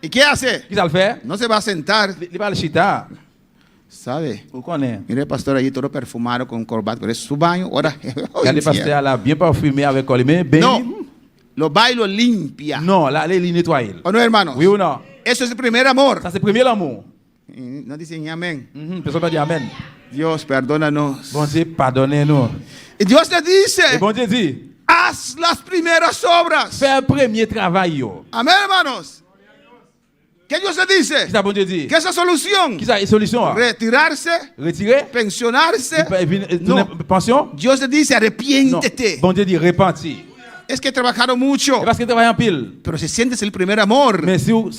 ¿Y qué hace? Qui ça le fait? No se va a sentar. Il va le chita. ¿Sabe? Vous connaissez? Mire el pastor allí todo perfumado con corbata. Pero es su baño. Ahora. Quand le pasteur là bien parfumé avec collimé, ben No. Lo va y lo limpia. non, là il nettoie. ¿O no, hermanos? Oui ou non? Eso es el primer amor. Ça c'est premier l'amour. No dicen amén. Personne va dire amen. Dios, perdónanos. Bon Dieu, pardonnez-nous. Y Dios le Et dice, bon Dieu dit, haz las primeras obras. fais un premier travail yo. Amén, hermanos. ¿Qué Dios le Qui dice? ça bon Dieu dit? ¿Qué es la solución? Qui ça une solution? Retirarse, Retirer? pensionarse. No. Pension? Dios le dice, Non. arrepiéntete. Bon Dieu dit repentir. Es que he trabajado mucho, Et parce que travaille en pile. pero si sientes el primer amor, Mais si vous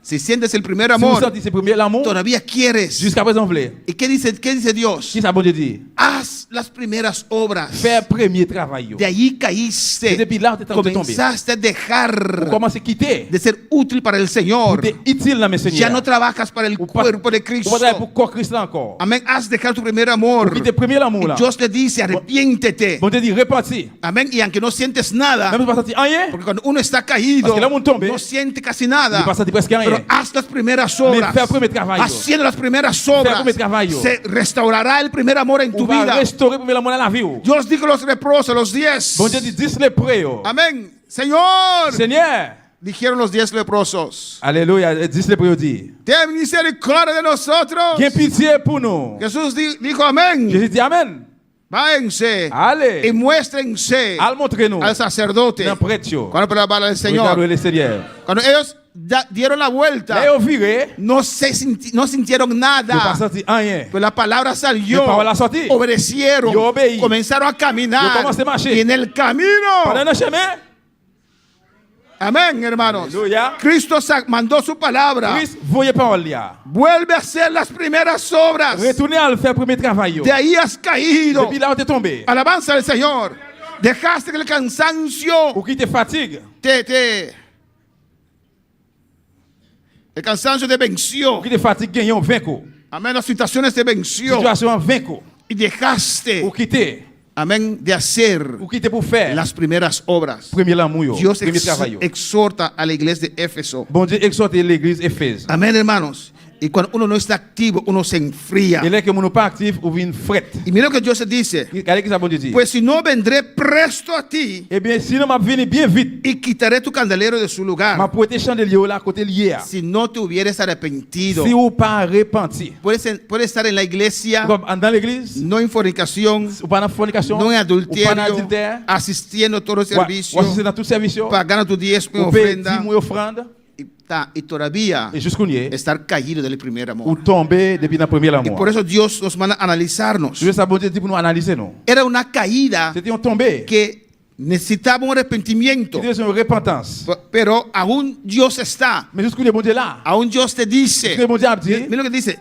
Si sientes el primer Si vous amor, sentez ce premier l'amour, todavía quieres. jusqu'à présent, vous voulez. ¿Y qué dice Dios? Qui ça bon Dieu dit? Haz las primeras obras. Faire premier travail. Yo. De allí Et caíste. depuis là, tu es tombé. Comenzaste a dejar Vous commencez à quitter. de ser útil para el Vous Señor. êtes utile dans mes Ya seigneurs. no trabajas para el Vous pas- cuerpo de Vous Cristo. travaillez pour corps Christ là encore. Amén. Has dejado tu primer Vous amor. quittez premier l'amour Y là. Dios te dice, arrepiéntete. Bon Dieu dit, repentis. Amén. Y aunque no sientes nada, Même si vous ne sentez rien, porque cuando uno está caído, Parce que là, on tombe. no siente casi vous ne nada. sentez presque rien. Pero haz las primeras obras. faire premier travail. Haciendo las primeras obras, primer travail. se restaurará el primer amor en tu Vous va vida. restaurer premier l'amour dans la vie. Yo. Dios dijo los leprosos, los 10. Bon Dieu dit, 10 lépreux. Yo. Amén. Señor, Seigneur. dijeron los 10 leprosos, Alléluia. 10 lépreux dit. ten misericordia de nosotros. Quelle pitié pour nous. Jesús dijo amén. Jésus dit Amen. Váyanse y Allez. muéstrense Al montrez-nous. al sacerdote. Dans prêtre. Yo. Cuando para la palabra del Regardez Señor, le Seigneur. cuando ellos dieron la Là, vuelta, ils ont viré. no sintieron Ils n'ont pas nada. senti rien. Pues la palabra salió, La palabra sortí. obedecieron, Yo obeí. comenzaron a Yo caminar comencé a marcher. y en el Pendant camino, le chemin, amén, hermanos, Alléluia. Cristo mandó su palabra. Christ, voyez parole là. Vuelve a hacer las primeras obras. Retournez à le faire premier travail. Yo. De ahí has caído. Depuis là, on est tombé. Alabanza al Señor. Dejaste que el cansancio Ou qui te fatigue. el cansancio te venció. Ou qui te fatigue, gagne un vaincu. Amén, las situaciones te venció. Situation vaincu. Y dejaste, Ou quitter. amén, de hacer Ou quitter pour faire. las primeras obras. Premier l'amour. Yo. Dios Premier travail. Yo. exhorta a la iglesia de Éfeso. Bon Dieu exhorte l'église Éphèse. Amén, hermanos. Y cuando uno no está activo, uno se enfría. Et là que mon pas actif ou vient fret. Y mira lo que Dios se dice. Regardez ce que ça bon Dieu dit. Pues si no, vendré presto a ti Eh bien, sinon m'a venir bien vite. y quitaré tu candelero de su M'a lugar. prêté chandelier là côté lié. Si no te hubieras arrepentido. Si ou pas repenti. Puedes estar en la iglesia, Dans l'église, no en fornicación, ou pas dans fornication, no en ou pas dans adulterio, adultère, asistiendo a todos los ou servicios, assister dans tout service, pagando tu diezmo y ou payer ofrenda, dîme ou offrande, y todavía et jusqu'au nier, estar caído del primer ou amor. tomber depuis dans le premier Y amour. por eso Dios nos manda a analizarnos. Je veux ça bon Dieu dit pour nous analyser nous. Era una caída C'était un tombé. que necesitaba un arrepentimiento, C'était une repentance. pero aún Dios está, Mais jusqu'au nier bon Dieu là. aún Dios te dice, Jusqu'au bon Dieu a dit, mira lo que dice,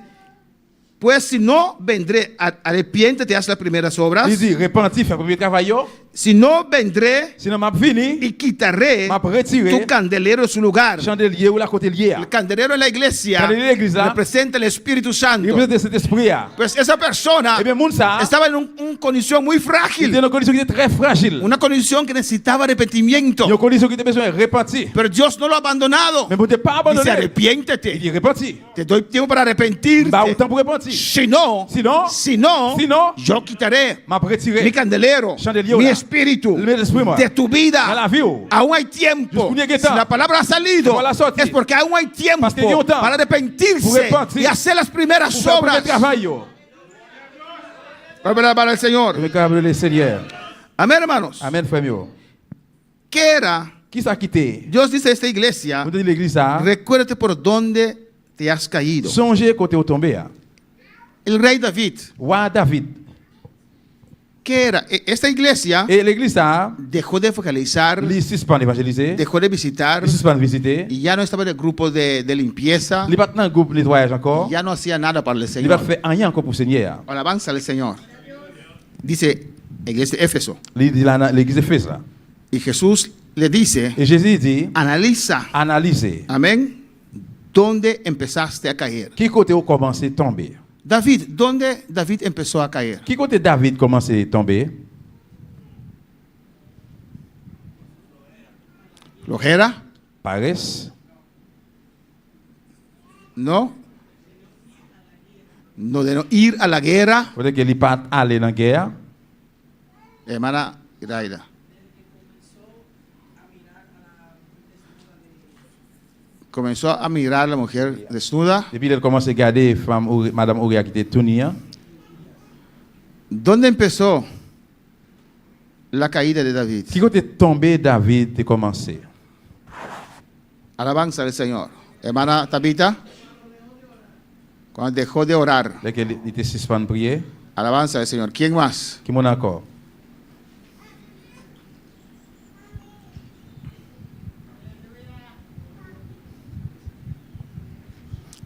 pues si no vendré, arrepiéntete, haz las primeras obras, il dit repenti, faire premier travail yo. si no vendré Sinon m'a venu, y quitaré m'a retiré tu candelero de su lugar. chandelier ou la côté lié. El candelero en la iglesia Candelero en la iglesia representa el Espíritu Santo. Il représente cet esprit là. Pues esa persona Eh bien, moun ça, estaba en una condición muy il était frágil, dans une condition qui était très fragile. una condición que necesitaba arrepentimiento. Une condition qui était besoin de repentir. Pero Dios no lo ha abandonado. Mais vous n'êtes pas Dice, abandonné. Il arrepiéntete. dit repentir. Te doy tiempo para arrepentirte. Bah, autant pour repentir. Si no, Sinon, yo quitaré m'a retiré. mi candelero, Chandelier, mi là. espíritu Le esprit, moi. de tu Dans vida. la vie. Oh. Aún hay tiempo. Jusqu'au nier Si la palabra ha salido, Voilà, sorti. es porque aún hay tiempo Parce qu'il y a un temps para pour arrepentirse repentir. y hacer las primeras Pour faire obras. le travail. Yo. Para el Señor. Regarde le Seigneur. Amén, hermanos. Amen, frère mio. ¿Qué era? Qui s'est quitté? Dios dice a esta iglesia, Vous dites l'église ça. recuérdate por dónde te has caído. Songez côté où tombé. El rey David, Roi David. ¿qué era? Esta iglesia Et l'église ça, dejó de evangelizar, il suspend d'évangéliser. dejó de visitar, Il suspend de visiter. y ya no estaba en el grupo de limpieza, Il n'est pas dans le groupe nettoyage encore. ya no hacía nada para el Il va Señor. faire rien encore pour Seigneur. Alabanza al Señor. Dice iglesia de Éfeso. Il dit l'église Éphèse là. Y Jesús le dice, Et Jésus dit, analiza, analysez. amén, dónde empezaste a caer. Qui côté où commencé à tomber? David, ¿dónde David empezó a caer? Qui côté David commencé à tomber? ¿Flojera? Paresse. ¿No? No de no ir a la guerra. Peut-être qu'il n'est pas allé dans la guerre. Hermana Iraida. Comenzó a mirar a la mujer desnuda. Depuis qu'il a commencé à regarder Madame Ouria qui était tournée. ¿Dónde empezó la caída de David? Qui côté tombé David a commencé? Alabanza al Señor. Hermana Tabita, cuando dejó de orar. Là qu'il était suspend de prier. Alabanza al Señor. ¿Quién más? Qui m'en a encore?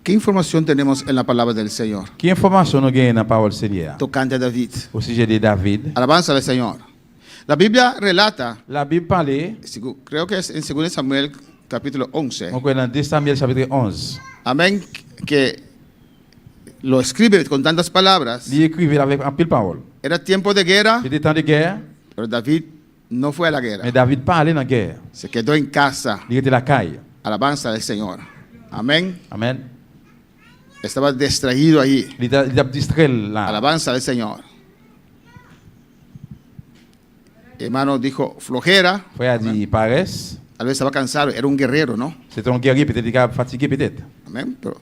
¿Qué información tenemos en la palabra del Señor? Que informação nós ganhamos na palavra do Senhor? Tocante a David. Au sujet de David. Alabanza al Señor. La Biblia relata, La Bible parle, creo que es en 2 Samuel capítulo 11. on connaît dans 2 Samuel chapitre 11. Amén. Que lo escribe con tantas palabras. Il écrivait avec un pile parole. Era tiempo de guerra, C'était temps de guerre, pero David no fue a la guerra. mais David parlait dans la guerre. Se quedó en casa. Il était la caille. Alabanza al Señor. Amén. Amen. Estaba distraído allí. Il était distrait là. Alabanza al Señor. Hermano dijo flojera. Frère a dit paresse. Tal vez estaba cansado. Era un guerrero, ¿no? C'était un guerrier, peut-être qu'il était fatigué, peut-être. Amén. Pero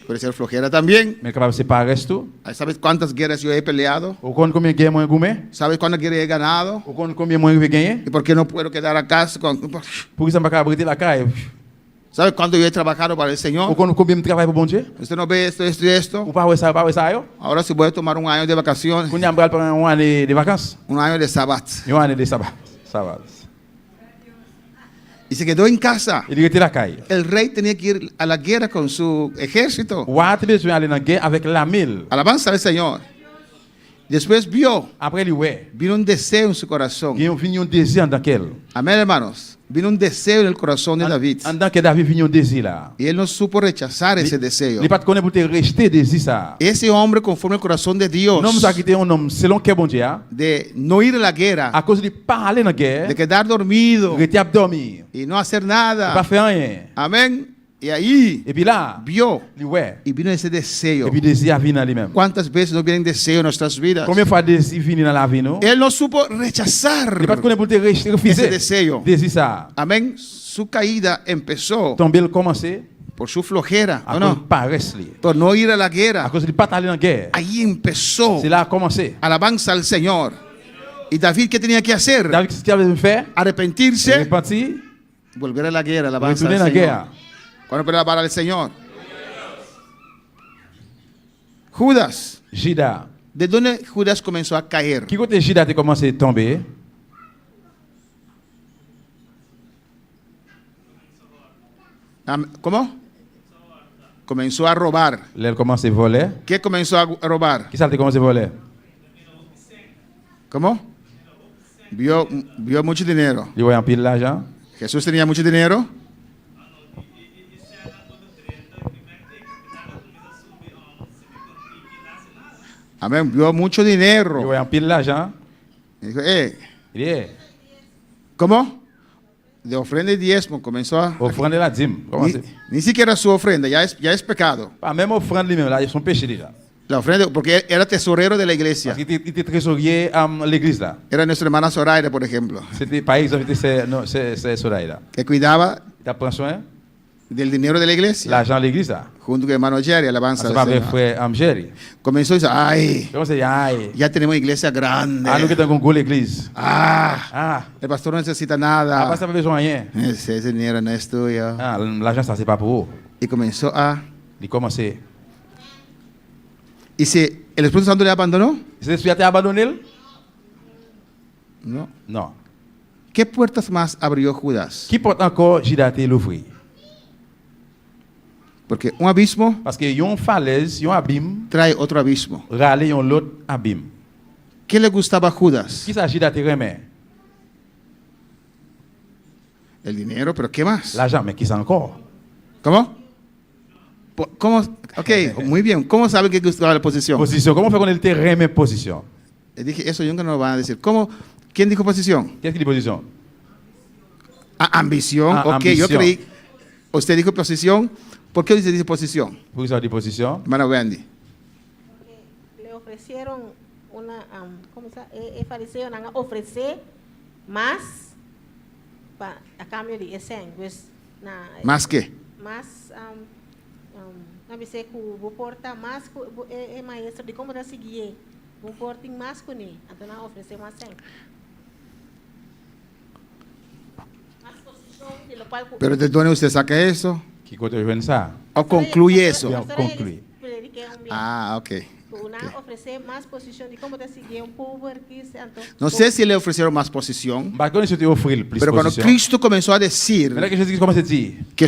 puede ser flojera también. Mais capable de se paresse tout. ¿Sabes cuántas guerras yo he peleado? Ou connaît combien de guerres moi goumé? ¿Sabes cuántas guerras he ganado? Ou connaît combien moi j'ai gagné? ¿Y por qué no puedo quedar acá? Pour que ça m'a pas abriter la caille. ¿Sabe cuánto yo he trabajado para el Ou Señor? connaît combien de travail pour bon Dieu? Usted no ve esto, esto y esto. Ou pas ouais ça yo? Ahora si voy a tomar un año de vacaciones, Qu'on y a pour un année de vacances. un año de sabbat. Une année de sabbat. Sabbat. Y se quedó en casa. Il était la caille. El rey tenía que ir a la guerra con su ejército. Ou a besoin d'aller dans la guerre avec la mille. Alabanza al Señor. Después Après lui ouais. vino un deseo en su corazón. Il vient un désir dans quel? Amén, hermanos. Vino un deseo en el corazón de David. En tant que David vient un désir là. Y él no supo rechazar ese deseo. Il pas connaît pour te rester désir ça. Ese hombre conforme al corazón de Dios, Un homme ça qui était un homme selon que bon Dieu. de no ir a la guerra, À cause de parler dans la guerre, de quedar dormido il était à dormir. y no hacer Pas nada. faire rien. Amén. Y ahí Et puis là, vio il ouais. y vino ese deseo. Et puis désir vient en lui-même. ¿Cuántas veces no vienen deseos en nuestras vidas? Combien de fois désir vient dans la vie nous? Él no supo rechazar Il pas connaît pour te ese refuser. deseo. Désir ça. Amén. Su caída empezó Tomber le commencer por su flojera, à ¿o cause no? de paresse li. Por no ir a la À guerra. cause de pas aller dans la guerre. Ahí empezó. C'est là a commencé. Alabanza al Señor. ¿Y David qué tenía que hacer? David qu'est-ce qu'il avait besoin de faire? Arrepentirse, Repentir, volver a la guerra. Alabanza retourner al dans la Señor. guerre. ¿Cuándo puede alabar al Señor? Judas. Judas. ¿De dónde Judas comenzó a caer? Qui côté Judas a commencé à tomber? ¿Cómo? Comenzó a robar. Là, il commence à voler. ¿Qué comenzó a robar? Qui ça a commencé à voler? ¿Cómo? Vio mucho dinero. Il voyait un pile l'argent. Jesús tenía mucho dinero. Amén. Vio mucho Il dinero. voyait un pile l'argent. Y dijo, Il est ¿cómo? De ofrenda y diezmo comenzó a... offrande la dîme. Comment Ni, c'est? ni siquiera su ofrenda, ya es pecado. Pas même offrande lui-même là, ils sont péchés déjà. La ofrenda, porque era tesorero de la iglesia. Parce qu'il était trésorier à l'église là. Era nuestra hermana Zoraida, por ejemplo, C'était par exemple c'est Sodaï là. que cuidaba Il prend soin del dinero de la iglesia, l'argent de l'église là. junto con el hermano Jerry, alabanza Ça al va avec Señor. frère Jerry. Comenzó y dice, ay, Comment c'est aïe. ya tenemos iglesia grande. Ah nous qui avons une grande église. Ah, Ah, el pastor no necesita ah nada. pas ça pas besoin de rien. Ese dinero no es tuyo. Ah, l'argent ça c'est pas pour eux. Y comenzó a... Il commençait. ¿Y si el Espíritu Santo le abandonó? Cet esprit a été abandonné? No. Non. ¿Qué puertas más abrió Judas? Qui porte encore Judas a l'ouvrir? Porque un abismo Parce que yon falaise, yon abîme, trae otro abismo. râler yon l'autre abîme. ¿Qué le gustaba a Judas? Qui s'agit de te remettre? El dinero, pero ¿qué más? L'argent, mais qui c'est encore? ¿Cómo? ¿Cómo? Ok, muy bien. ¿Cómo sabe que gustaba la posición? Position. Comment fait qu'on te remet position? Le dije, eso nunca nos lo van a decir. ¿Cómo? ¿Quién dijo posición? Qu'est-ce qu'il dit position? Ah, ambición. Ah, Ok, yo ambición. creí. Usted dijo posición. ¿Por qué usted dice posición? Pour ça dit position. Hermana Wendy. Le ofrecieron una, ¿cómo se llama? El fariseo van a ofrecer más a cambio de ese, pues, ¿Más qué? más, a veces que vos porta más, el maestro de cómo da seguir, vos porta más con él, entonces ofrecer más en. Más posición de lo cual. ¿Pero de dónde usted saca eso? Qui côté joindre ça? ¿O concluye eso? Bien, concluye. Ah, ok. Una ofrecer más posición de cómo te sigue un power que No sé si le ofrecieron más posición, Bah, quand il te offrir plus pero cuando position. Cristo comenzó a decir Mais là que Jésus commence à dire, que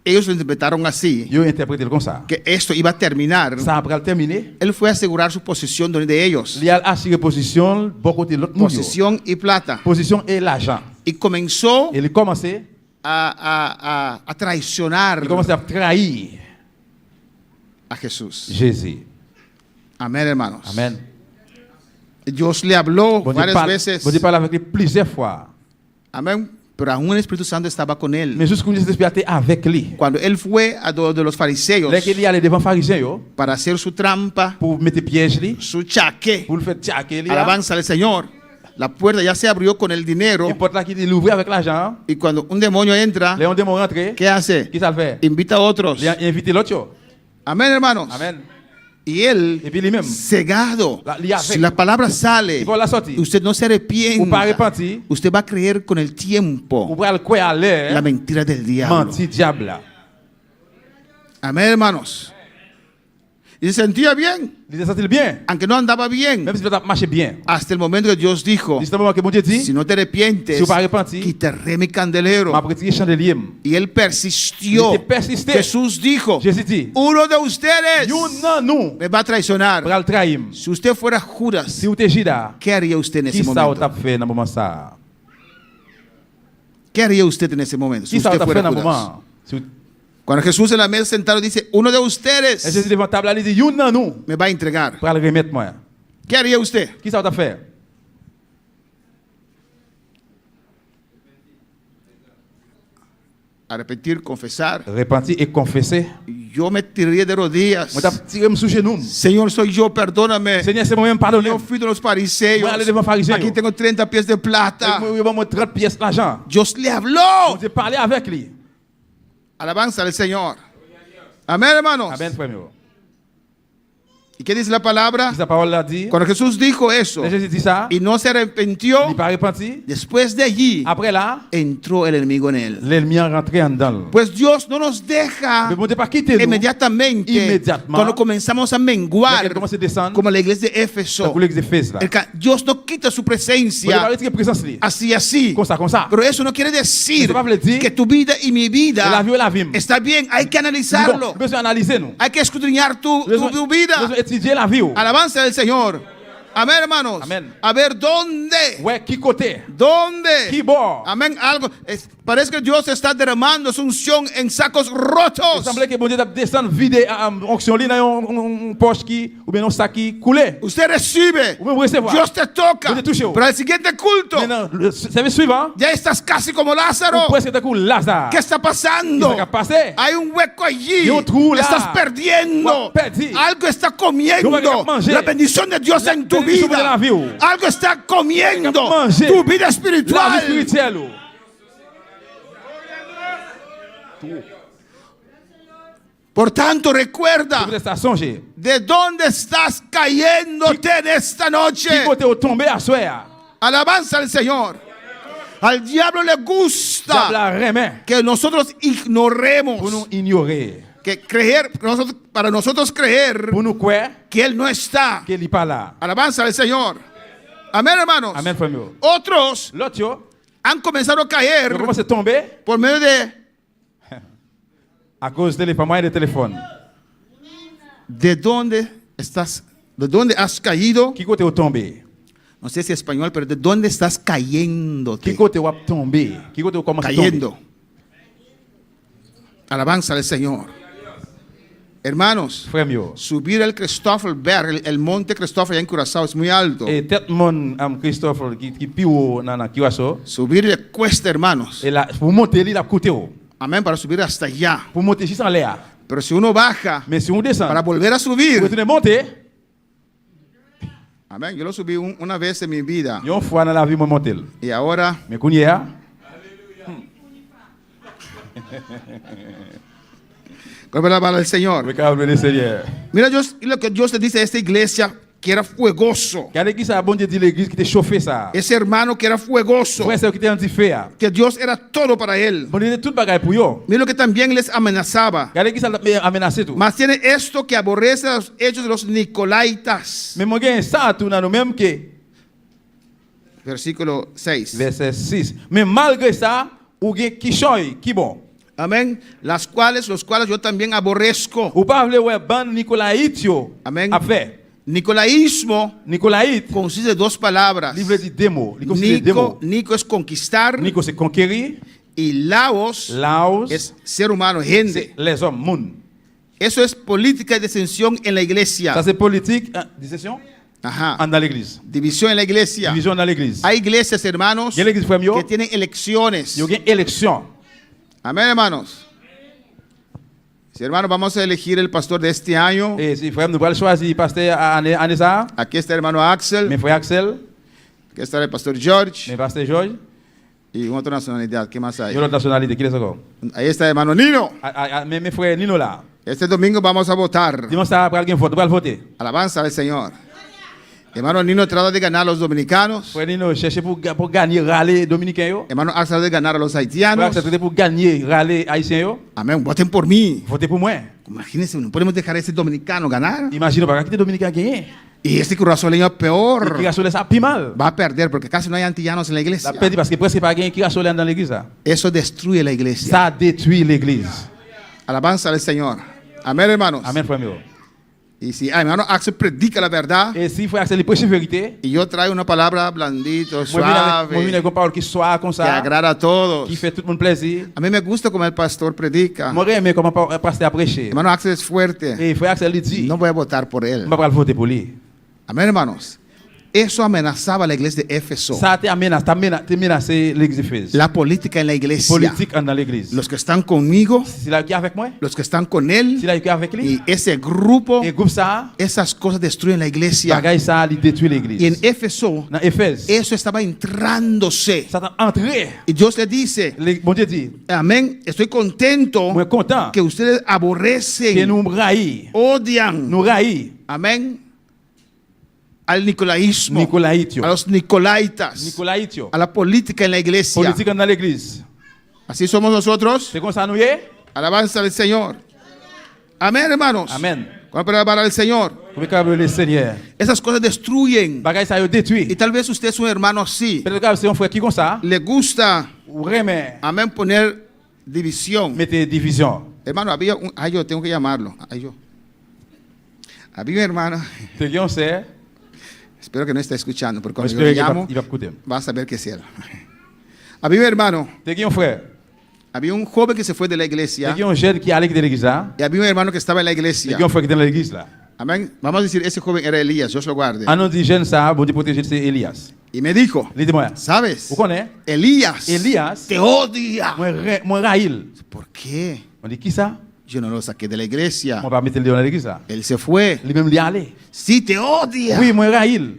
ellos lo interpretaron así, Yo interprète comme ça. que esto iba a terminar. Ça après terminé. Él fue a asegurar su posición de ellos, Il a assuré position bon côté l'autre monde. posición y plata, Position et l'argent. y comenzó Il a commencé, a traicionar il a commencé à trahir a Jesús. Jésus. Amén, hermanos. Amen. Dios le habló Bon Dieu varias parle, veces. bon Dieu parle avec lui plusieurs fois. Amén. Pero aún el Espíritu Santo estaba con él. Mais jusqu'où il était avec lui. Cuando él fue a de los fariseos Dès qu'il y allait devant pharisiens yo, para hacer su trampa, pour mettre piège lui, su chaque, pour le faire tchaquer lui. alabanza al Señor, la puerta ya se abrió con el dinero. Il porte là qui l'ouvrir avec l'argent. Y cuando un demonio entra, Léon démon rentré. ¿qué hace? Qui ça le fait? Invita a otros. Il a invité l'autre yo. Amén, hermanos. Amen. Y él, Et puis lui-même, cegado, li avec. si la palabra sale, il va la sortir. usted no se Ou pas arrepienta, repentir, usted va a creer con el ou tiempo pas le croire à la l'air, mentira del diablo. menti diable là. Amén, hermanos. Y se sentía bien, Il se sentit bien. aunque no andaba bien, Même si ça marche bien. hasta el momento que Dios dijo, C'est un moment que mon Dieu dit, si no te arrepientes, si vous pas repentir, quitaré mi candelero. m'a prêté chandelier. Y él persistió. Il était persisté. Jesús dijo, Jésus dit, uno de ustedes you non nous, me va a traicionar. pour le trahir. Si usted fuera Judas, Si vous êtes Judas, ¿qué haría usted en qui ese ça vous momento? t'a fait dans le moment ça? ¿Qué haría usted en ese momento? Si Qui ça vous usted t'a fait fuera dans le Judas. moment? Si vous- Cuando Jesús en la mesa sentado dice, uno de Et ustedes Jésus devant table, là, il dit, you non nous, me va a entregar. pour le remettre moi. ¿Qué haría usted? Qui ça vous t'a fait? Arrepentir, confesar. Repentir et confesser. Yo me tiraría de rodillas. Moi, t'as tiré sous genou. Señor, soy yo, perdóname. Seigneur, c'est moi-même pardonné. Yo fui de los fariseos. Moi, aller devant pharisiens. Aquí tengo 30 pies de plata. Moi, 30 pièces d'argent. Dios le habló. J'ai parlé avec lui. Alabanza al Señor. Amén, hermanos. Amen, frère meu. ¿Y qué dice la palabra? Sa parole l'a dit. Cuando Jesús dijo eso Quand Jésus dit ça, y no se arrepintió, il n'est pas repenti. después de allí Après là, entró el enemigo en él. l'ennemi est rentré en dedans. Pues Dios no nos deja Mais bon Dieu pas quitté nous. inmediatamente Inmediatamente. cuando comenzamos a Il menguar commence à descendre. como la iglesia de Ça Éfeso. coule d'Éphèse là. Dios no quita su Bon Dieu pas presencia retirer présence lui. así. Comme ça. Pero eso no quiere decir Eso no quiere decir que tu vida y mi Et la vida vie est la vie. está bien. Hay que analizarlo. Besoin d'analyser nous. Hay que escudriñar tu Besoin vida. étudier la vie. Alabanza del Señor. Amén, hermanos. Amén. A ver, ¿dónde? Ouais, qui côté? ¿Dónde? Qui bord? Amén. Algo. Parece que Dios está derramando su unción en sacos Il rotos. semblait que bon Dieu descend vide onction li dans un poche qui ou bien un sac qui coulé. Usted recibe. Vous pouvez recevoir. Dios te toca. Dios te touche. Pero al siguiente culto, Maintenant, le service suivant, ya estás casi como Lázaro. ou presque de coup Lazare. ¿Qué está pasando? Qu'est-ce qui a passé? Hay un hueco allí. Y un trou là. Estás perdiendo. Perdi. Algo está Yo comiendo. voy a manger. La bendición de Dios La en tu bendición de la vida. vida. Algo está comiendo Yo voy a manger. tu vida La vie espiritual. spirituelle. Por tanto, recuerda Vous êtes à songer. de dónde estás cayéndote en esta noche. Qui côté au tombé à soir? Alabanza al Señor. Al diablo le Diable gusta a remet que nosotros pour ignoremos, nous ignorer. que creer, para nosotros creer Pour nous croire que Él no está. qu'il n'est pas là. Alabanza al Señor. Amén, hermanos. Amen, frère meu. Otros L'autre, yo, han comenzado a caer il commence à tomber por medio à cause de moyen de téléphone. de dónde estás, de dónde has caído. Qui côté au tombé? No sé si es español, pero de dónde estás Qui cayéndote. côté au tombé? Qui côté au commence à tomber? Cayendo. Alabanza al Señor. Hermanos, Frère meu. subir el Christopher Berg, el monte Christopher allá en Curazao es muy alto. Et tête mon Christophe qui piou dans Kiwaso. Subir le cuesta, hermanos. Et là pour monter il a coûté. Amén, para subir hasta allá. Pour monter juste en l'air. Pero si uno baja Mais si on descend, para volver a pour subir, retourner monter, amén, yo lo subí una vez en mi vida une fois dans la vie moi monter. y ahora Mais qu'on y est, gloria al Señor. le câble le Seigneur. Mira Dios, lo que Dios le dice a esta iglesia que era fuegoso. Regardez qui ça bon Dieu dit l'église qui était chauffé ça. Ese hermano que era fuegoso, Frère c'est qui était en feu. que Dios era todo para él. Bon Dieu tout bagaille pour yo. Mira lo que también les amenazaba. Regardez qui ça amenacé tout. Mas tiene esto que aborrece a los hechos de los Nicolaitas. Mais moi gagne ça tout dans nous même que Versículo 6. verset 6. Mais malgré ça, ou gagne qui choy qui bon. Amén. Los cuales yo también aborrezco. Ou pas vle wè ban Nicolaït yo. Amén. A fait. Nicolaísmo Nicolaït, consiste de dos palabras. li vle di demo. Li consiste de demo. Nico es conquistar Nico c'est conquérir. y Laos Laos, es ser humano, gente. c'est les hommes, moun. Eso es política de disensión en la iglesia. Ça c'est politique, dissension, Ajá. dans l'église. División en la iglesia. Division dans l'église. Hay iglesias, hermanos, Il y a l'église frère que tienen elecciones. yo gen élection. Amén, hermanos. Si hermanos, vamos a elegir el pastor de este año. Et si frère nous allons choisir pasteur année ça, Aquí está el hermano Axel. mes frères Axel, Aquí está el pastor George. mes pasteur George, Y otra nacionalidad. ¿Qué más hay? yo l'autre nationalité, qui est encore? Ahí está el hermano Nino. Mes frères Nino là. Este domingo vamos a votar. Dimanche ça après quelqu'un vote, on va voter. Alabanza al Señor. Hermano Nino trata de ganar a los dominicanos. Frère Nino chercher pour gagner râler dominicain yo. Hermano Axel trata de ganar a los Frère haitianos. Axel traiter pour gagner râler haïtien yo. Amén. Voten por mí. Votez pour moi. Imagínense, no podemos dejar a ese dominicano ganar. Imagine pas quitter dominicain gagner. Y este curazoleño peor. Qui rasole ça plus mal. Va a perder porque casi no hay antillanos en la iglesia. La perdu parce que presque pas gagner qui rasole dans l'église là. Eso destruye la iglesia. Ça détruit l'église. Alabanza al Señor. Amén, hermanos. Amen frère meu. Y si hermano Axel predica la verdad Et si frère Axel il prêche vérité, y yo traigo una palabra blandito, moi suave, viens avec une parole qui soit comme que ça, agrada a todos. qui fait tout le monde plaisir. A mí me gusta como el pastor predica. Moi j'aime comment pasteur a prêché. Hermano Axel es fuerte. Et frère Axel il dit, No voy a votar por él. on va pas voter pour lui. Amén, hermanos. Eso amenazaba a la iglesia de Éfeso. Ça te menacé l'église d'Éphèse. La política en la iglesia. Politique dans l'église. Los que están conmigo, Si là qui est avec moi, los que están con él si là qui est avec lui, y ese grupo, et groupe ça, esas cosas destruyen la iglesia. bagaille ça il détruit Y en l'église. Éfeso, Dans Éphèse, eso estaba entrándose. ça t'a entré. Y Dios le dice, Bon Dieu dit, amén, estoy contento moi content que ustedes que aborrecen, nous raïs, odian, nous raïs amén, al nicolaísmo, Nicolaïtio. a los nicolaitas, Nicolaïtio. a la política en la iglesia. Politique dans l'église. Así somos nosotros. C'est comme ça nous y est? Alabanza al Señor. Amén, hermanos. Amen. Vamos a alabar al Señor. Comme que le Seigneur. Esas cosas destruyen. Bagaille ça yo Y détruit. tal vez usted es un hermano así. Peut-être que c'est un frère qui comme ça, Le gusta, ou remet, amén, poner división. mettez division. Hermano, había un... Ay, yo tengo que llamarlo. Ay, yo. Había un hermano. C'est qui on sait? Espero que no esté escuchando, porque cuando yo J'espère le qu'il llamo, va écouter. va a saber que es él. Había un hermano. C'est qui un frère? Había un joven que se fue de la C'est iglesia. qui un jeune qui allait de l'église là? Y había un hermano que estaba en la C'est iglesia. qui un frère qui est dans l'église là? Amén. Vamos a decir, ese joven era Elías, Dios lo guarde. Ah non, dit jeune ça, bon Dieu protège, c'est Elias. Y me dijo, Dis-moi, ¿sabes? vous connaissez? Elías Elias, te odia. moi raïl. ¿Por qué? On dit qui ça? Yo no lo saqué de la iglesia. On va mettre le dans l'église là. Él se fue. Lui-même lui allé. Sí, te odia. Oui, moi raïl.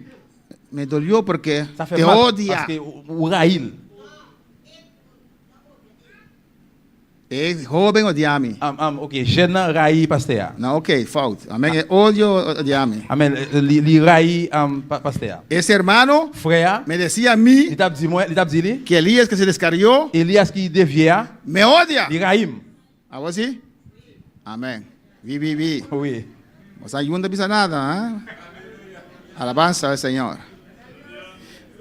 Me dolió porque Ça fait te mal odia. parce que ou raïl. Joven odiami. OK, jeune raïl pasteur. No, ok, fault. Amén. Odio odiami. Amen, li raïl pasteur. Ese hermano Frère, me decía a mí il t'a dit moi, il t'a dit lui, que Elías que se descarrió Elias qui devient, me odia. li raïm. ¿Algo así? Amén. Vi. Oui. O sea, yo no pisa nada. ¿Eh? Alabanza al Señor.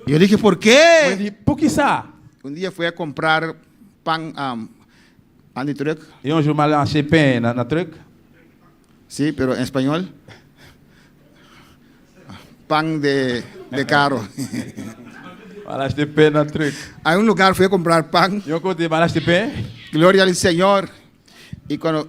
Yo dije, ¿por Moi qué? dit pour qui ça? Un día fui a comprar pan, pan de truck. Et un jour mal acheté pain dans truc. Sí, pero en español. Pan de carro. Mal acheté pain dans truc. A un lugar fui a comprar pan. Et un côté mal acheté pain. Gloria al Señor. Y cuando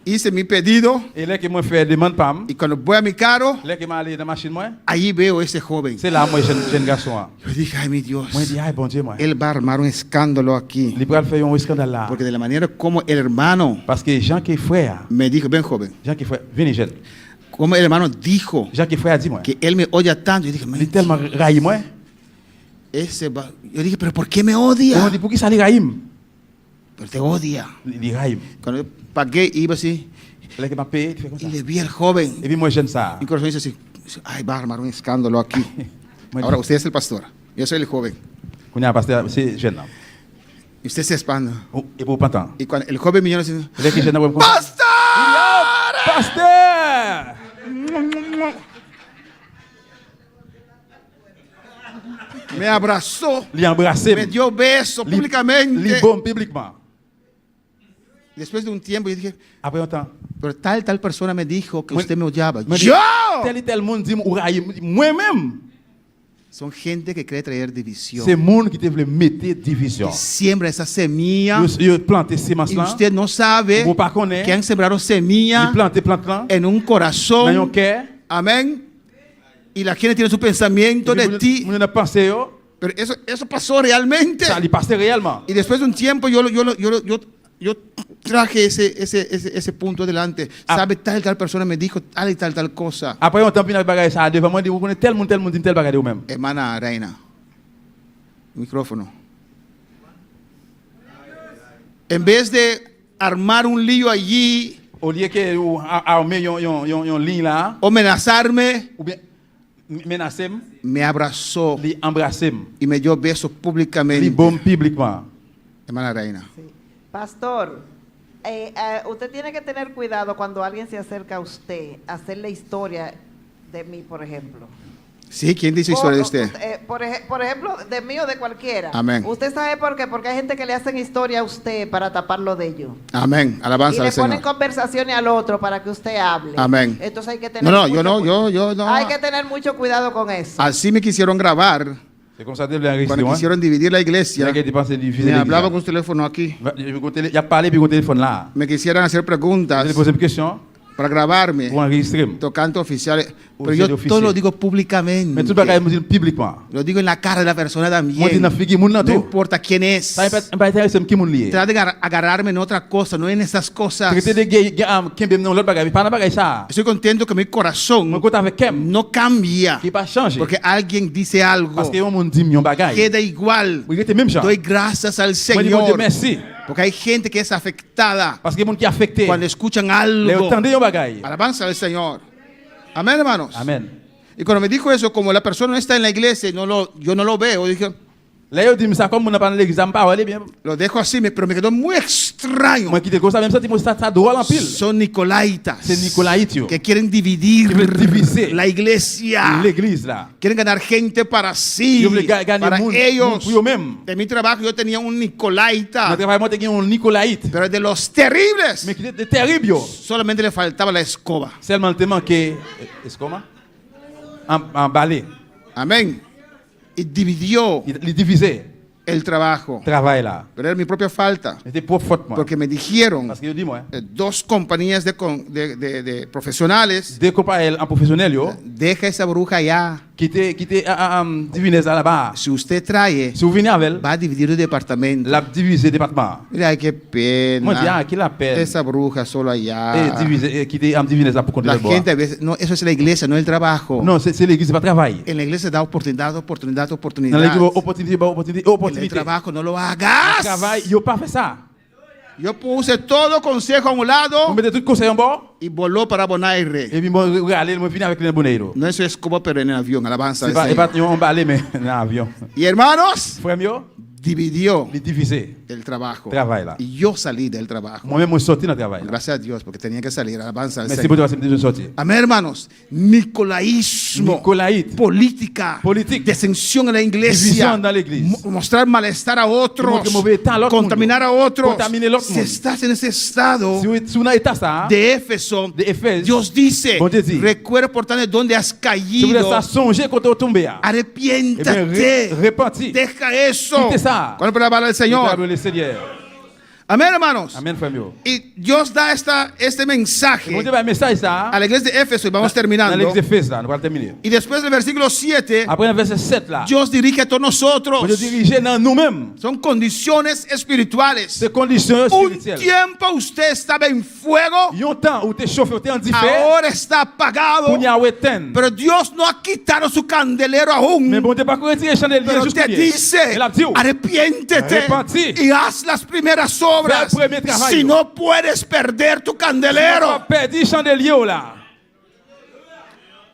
hice mi pedido, Et là que moi fait demande pam. y cuando voy a mi carro, Là que m'aller dans machine moi. ahí veo ese joven. C'est là moi jeune garçon. Yo dije, ay mi Dios, Moi dit ay bon Dieu moi. él va a armar un escándalo aquí. Il pral faire un scandale là. Porque de la manera como el hermano Parce que Jean qui est frère, me dijo, ven joven, Jean qui est frère, venez jeune. como el hermano dijo Jean qui est frère dit moi. que él me odia tanto, yo dije, Il est tellement raïm moi. Yo dije, pero ¿por qué me Et on odia? dit pour qui ça li raïm? Pero te odia. Il raïm. Cuando yo pagué, iba así, Là que m'a payé, tu fais comme ça. y le vi al joven. Et puis moi jeune ça. Mi corazón dice así, ay, va a armar un escándalo aquí. Moi Ahora, usted es el pastor, yo soy el joven. qu'on a pasteur c'est jeune là. Y usted se espanta. Et pour pas Y cuando el joven vino, dice, Là que jeune là ¡Pastor! pasteur. Me abrazó, Li embrassé. me dio beso Li públicamente. bon publiquement. Después de un tiempo yo dije, Après un temps, pero tal persona me dijo que Moi- usted me odiaba. moi, ¡Yo! tel et tel monde dit moi-même. Son gente que quiere traer división. C'est monde qui te veut mettre division. Y siembra esa semilla. Yo planté semence Y là. usted no sabe Vous pas connaît. que han sembrado Yo semilla planté plante là. en un Dans un corazón. cœur. Amén. Y la gente tiene su pensamiento de ti. Mon a pensé yo. Pero eso pasó realmente. Ça lui passé réellement. Y después de un tiempo yo traje ese punto adelante. Ah. Sabe, tal persona me dijo tal y tal cosa. Après un temps puis bagage ça devant moi dit vous connaissez tel monde dit tel bagage ou même. Hermana Reina, micrófono. En vez de armar un lío allí Au lieu que ou armer yon ligne là o amenazarme, ou bien menacer, me abrazó li embrasser, y me dio besos li públicamente. bombe publiquement. Hermana Reina, Pastor, usted tiene que tener cuidado cuando alguien se acerca a usted a hacerle historia de mí, por ejemplo. ¿sí? ¿Quién dice historia de usted? Por ejemplo, de mí o de cualquiera. Amén. ¿Usted sabe por qué? Porque hay gente que le hacen historia a usted para taparlo de ellos. Amén. Y Alabanza le al ponen Señor. conversaciones al otro para que usted hable. Amén. Entonces hay que tener No, mucho yo no. Hay que tener mucho cuidado con eso. Así me quisieron grabar C'est comme ça que devait cuando enregistrer. quisieron dividir la iglesia. Que dépenser diffuser Me hablaba l'église. con su teléfono aquí. Il a parlé puis au téléphone là. Me quisieran hacer preguntas Il a posé une question para grabarme. pour enregistrer. Tocante oficiales. Pero Oficial yo de oficial. todo lo digo Mais tout públicamente. bagage me dit publiquement. Lo digo en la cara de la persona Moi dit también. dans figi moun nan No tout. importa quién es. Ça pas intéressant qui moun lié. Trata de agarrarme en otra cosa, no en esas cosas. Traiter de kembe nan l'autre bagage, pas dans bagage ça. Estoy contento que mi Mon corazón côté avec kem no cambia qui pas changer. porque alguien dice algo. Parce que on moun dit yon bagage. Queda igual. Oui, était même genre. Doy gracias al Moi dis bon Señor. Dieu merci. Porque hay gente que es afectada Parce que moun qui affecté. cuando escuchan Les algo. entendez yon bagage. Alabanza al Señor. Amén, hermanos. Amen. Y cuando me dijo eso, como la persona no está en la iglesia, yo no lo veo, dije, Là yo dit ça comme moun n'a pas dans l'église, ça pas aller bien. lo dejo así, pero me quedó muy extraño. Moi qui te comme ça même ça moi ça drôle en pile. Son nicolaitas C'est Nicolaït yo. que quieren dividir Que quieren diviser la iglesia. L'église là. Quieren ganar gente para sí, Yo voulais gagner para moun ellos. pour eux même. En mi trabajo yo tenía un nicolaita, Dans travail moi te un Nicolaït. pero de los terribles. Mais qui était terrible yo. Solamente le faltaba la escoba. Seulement te manquait est-ce comment? En balai. Amén. Y dividió Il divisait el trabajo. travail là. Pero era mi propia falta. C'était pour faute moi. Porque me dijeron Parce que yo dis moi, dos compañías de profesionales, dès qu'on parle en professionnel yo, deja esa bruja allá. qui était divinez là-bas. Si usted trae, Si vous venez avec, va a dividir el departamento. la diviser département. Mira, qué Moi dis pena. qui la peine. Esa bruja solo allá. Diviser qui était divinez là pour La continuer boire. gente a veces, no, eso es la iglesia, no el trabajo. Non, c'est l'église, c'est pas travail. En la iglesia da oportunidad, oportunidad, Dans oportunidad. l'église opportunité, En el opportunité. trabajo no lo Le hagas. travail, yo pas fait ça. Yo puse todo consejo a un On lado mettait tout conseil en bas y voló para Bonaire. et puis moi regarder, moi finir avec le bonheiro. No es su escoba, pero en el avión, alabanza. C'est al pas Señor. on balai mais dans l'avion. Y hermanos, Frère mio, dividió les diviser. el trabajo. Travail là. Y yo salí del trabajo. Moi même moi sorti dans le travail. Gracias a Dios, porque tenía que salir, alabanza al Merci Señor. pour toi, c'est déjà sorti. Amén, hermanos. Nicolaísmo. Nicolaït. Política. Politique. Desensión en la iglesia. División en la iglesia. Mostrar malestar a otros. Que mauvais temps à l'autre Contaminar a otros. Contaminer l'autre Si monde. estás en ese estado Si on a état ça, de Éfeso, de Éphèse, Dios dice, Bon Dieu dit, recuerda por tanto de dónde has si vous caído. laissez ça songer quand on tombe. Arrepiéntate. Repenti. Deja eso. Quite ça. ¿Cuál es la palabra del Señor? Le Seigneur. Amén, hermanos. Amen, frère mio. Y Dios da este mensaje Mon Dieu va un message ça. a la iglesia de Éfeso y vamos Dans terminando. l'église d'Éphèse là, nous allons terminer. Y después del versículo 7, Après le verset 7 là, Dios dirige a todos nosotros. Mon Dieu dirige dans nous-mêmes. Son condiciones espirituales. Ces conditions Un spirituelles. tiempo usted estaba en fuego, Il y a un temps où tu es chauffé, tu es en différé. ahora está apagado. Pour y avoir éteint. Pero Dios no ha quitado su candelero aún. Mais bon Dieu pas retirer le chandelier Pero jusqu'au te pied. dice, Il a dit, arrepiéntete Arrepentí. y haz las primeras obras. Fais el primer trabajo. Si no puedes perder tu on candelero. perdu le chandelier là.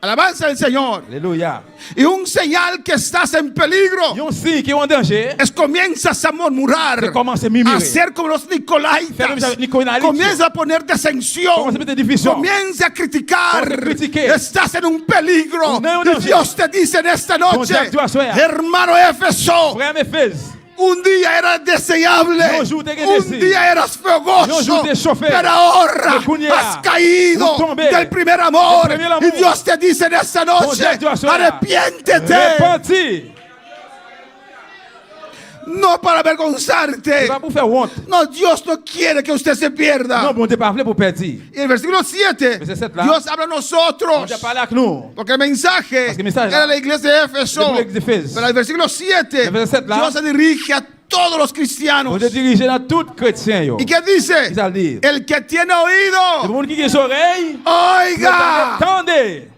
Alabanza al Señor. Alléluia. Y un señal que estás en peligro Il y a un signe qui est en danger. es comienzas a murmurar, Que commence a murmurer. a ser como los nicolaitas, Faire comme les Nicolaïtes. comienza a poner desensión, Commence a mettre division. comienza a criticar, Commence a critiquer. estás en un peligro. No, Y Dios te dice en esta Bon noche, Dieu, tu as soeur. hermano Éfeso, Frère Éphèse, Un día eras deseable, Un jour t'es un désir. día eras Un fogoso, jour t'es chauffé. pero ahora Mais qu'on y a, has caído vous tombez del primer amor. del primer amor. Y Dios te dice en esta noche, Bon Dieu, sois là. arrepiéntete, Repentis. no para avergonzarte. C'est pas pour faire honte. No, Dios no quiere que usted se pierda. Non, bon Dieu pas pour perdre. Y en el versículo 7, Verset 7 là. Dios habla a Bon nosotros. Dieu parle avec nous. Porque el mensaje Parce que el mensaje era là, la iglesia de Éfeso. c'est pour l'église d'Éphèse. Pero el versículo 7, El verset 7 là, Dios se dirige a todos los Bon cristianos. Dieu dirige dans tout chrétien. Yo. ¿Y qué dice? ¿Qué ça veut dire? El que tiene Le oído, monde qui a des oreilles, oiga. attendez.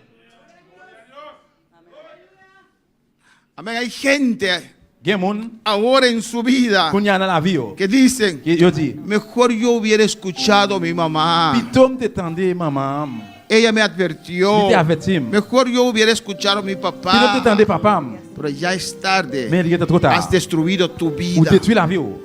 Amén. Hay gente Gen moun, ahora en su vida qu'on y a dans la vie. Yo. que dicen, Qui yo dis, mejor yo hubiera escuchado a mi mamá. plutôt me t'attendais maman. Ella me advirtió. Il te avertit. Mejor yo hubiera escuchado a mi Plutôt papá. t'attendais papa. Pero ya es tarde. Mais il est trop tard. Has destruido tu Ou vida. détruit la vie. Yo.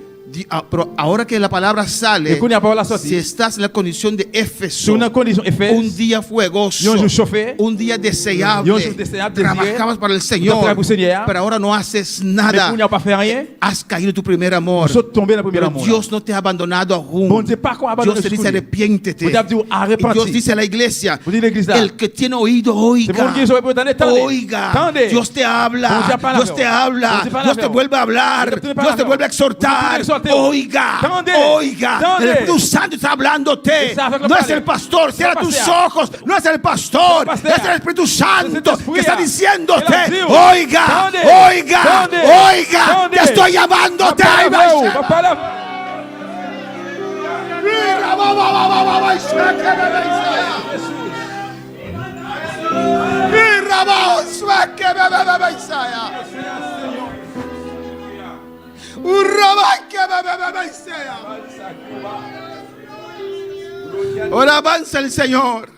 Pero ahora que la palabra sale, Et qu'on y a pas la sortie. si estás en la condición de Sur Éfeso, une condition un Éphèse, día fuegoso, y un jour chauffé, un día deseable, y un jour deseable, trabajabas para el Vous Señor, travaillez pour le Seigneur, pero ahora no haces mais nada. qu'on n'y a pas fait rien, Has caído en tu primer amor. vous êtes tombé dans le premier Pero amour. Dios no te ha abandonado aún. Bon Dieu, pas qu'on abandonne Dios te le dice arrepiéntete. Vous dites, Y Dios arrepenti. dice a la iglesia, Vous dites l'église là. el que tiene oído, C'est oiga. bon qui sont pour t'entendre, attendez. Oiga, Attendez. Dios te habla, Dios te parla, Dios te habla, Dios te parla, Dios te vuelve a hablar, Dios te parla, Dios te vuelve a exhortar. Dios te exhorte. Oiga, Attendez. oiga, Attendez. el Espíritu Santo está hablándote. Está hablando No es Padre. el pastor, cierra No tus pasea. ojos, no es el pastor, No pasea. es el Espíritu Santo Es el que está Espíritu. diciéndote, El Espíritu. oiga, ¿Dónde? oiga, ¿Dónde? oiga, ¿Dónde? te estoy llamándote. Papa Ahí la va, veu, papa la- Mira, va, va, va, va, va, va, Mira, va, sueque, va, va, va, va, Isaya. Urrabaque, va, va, va, va, Isaya. Ahora avanza el Señor.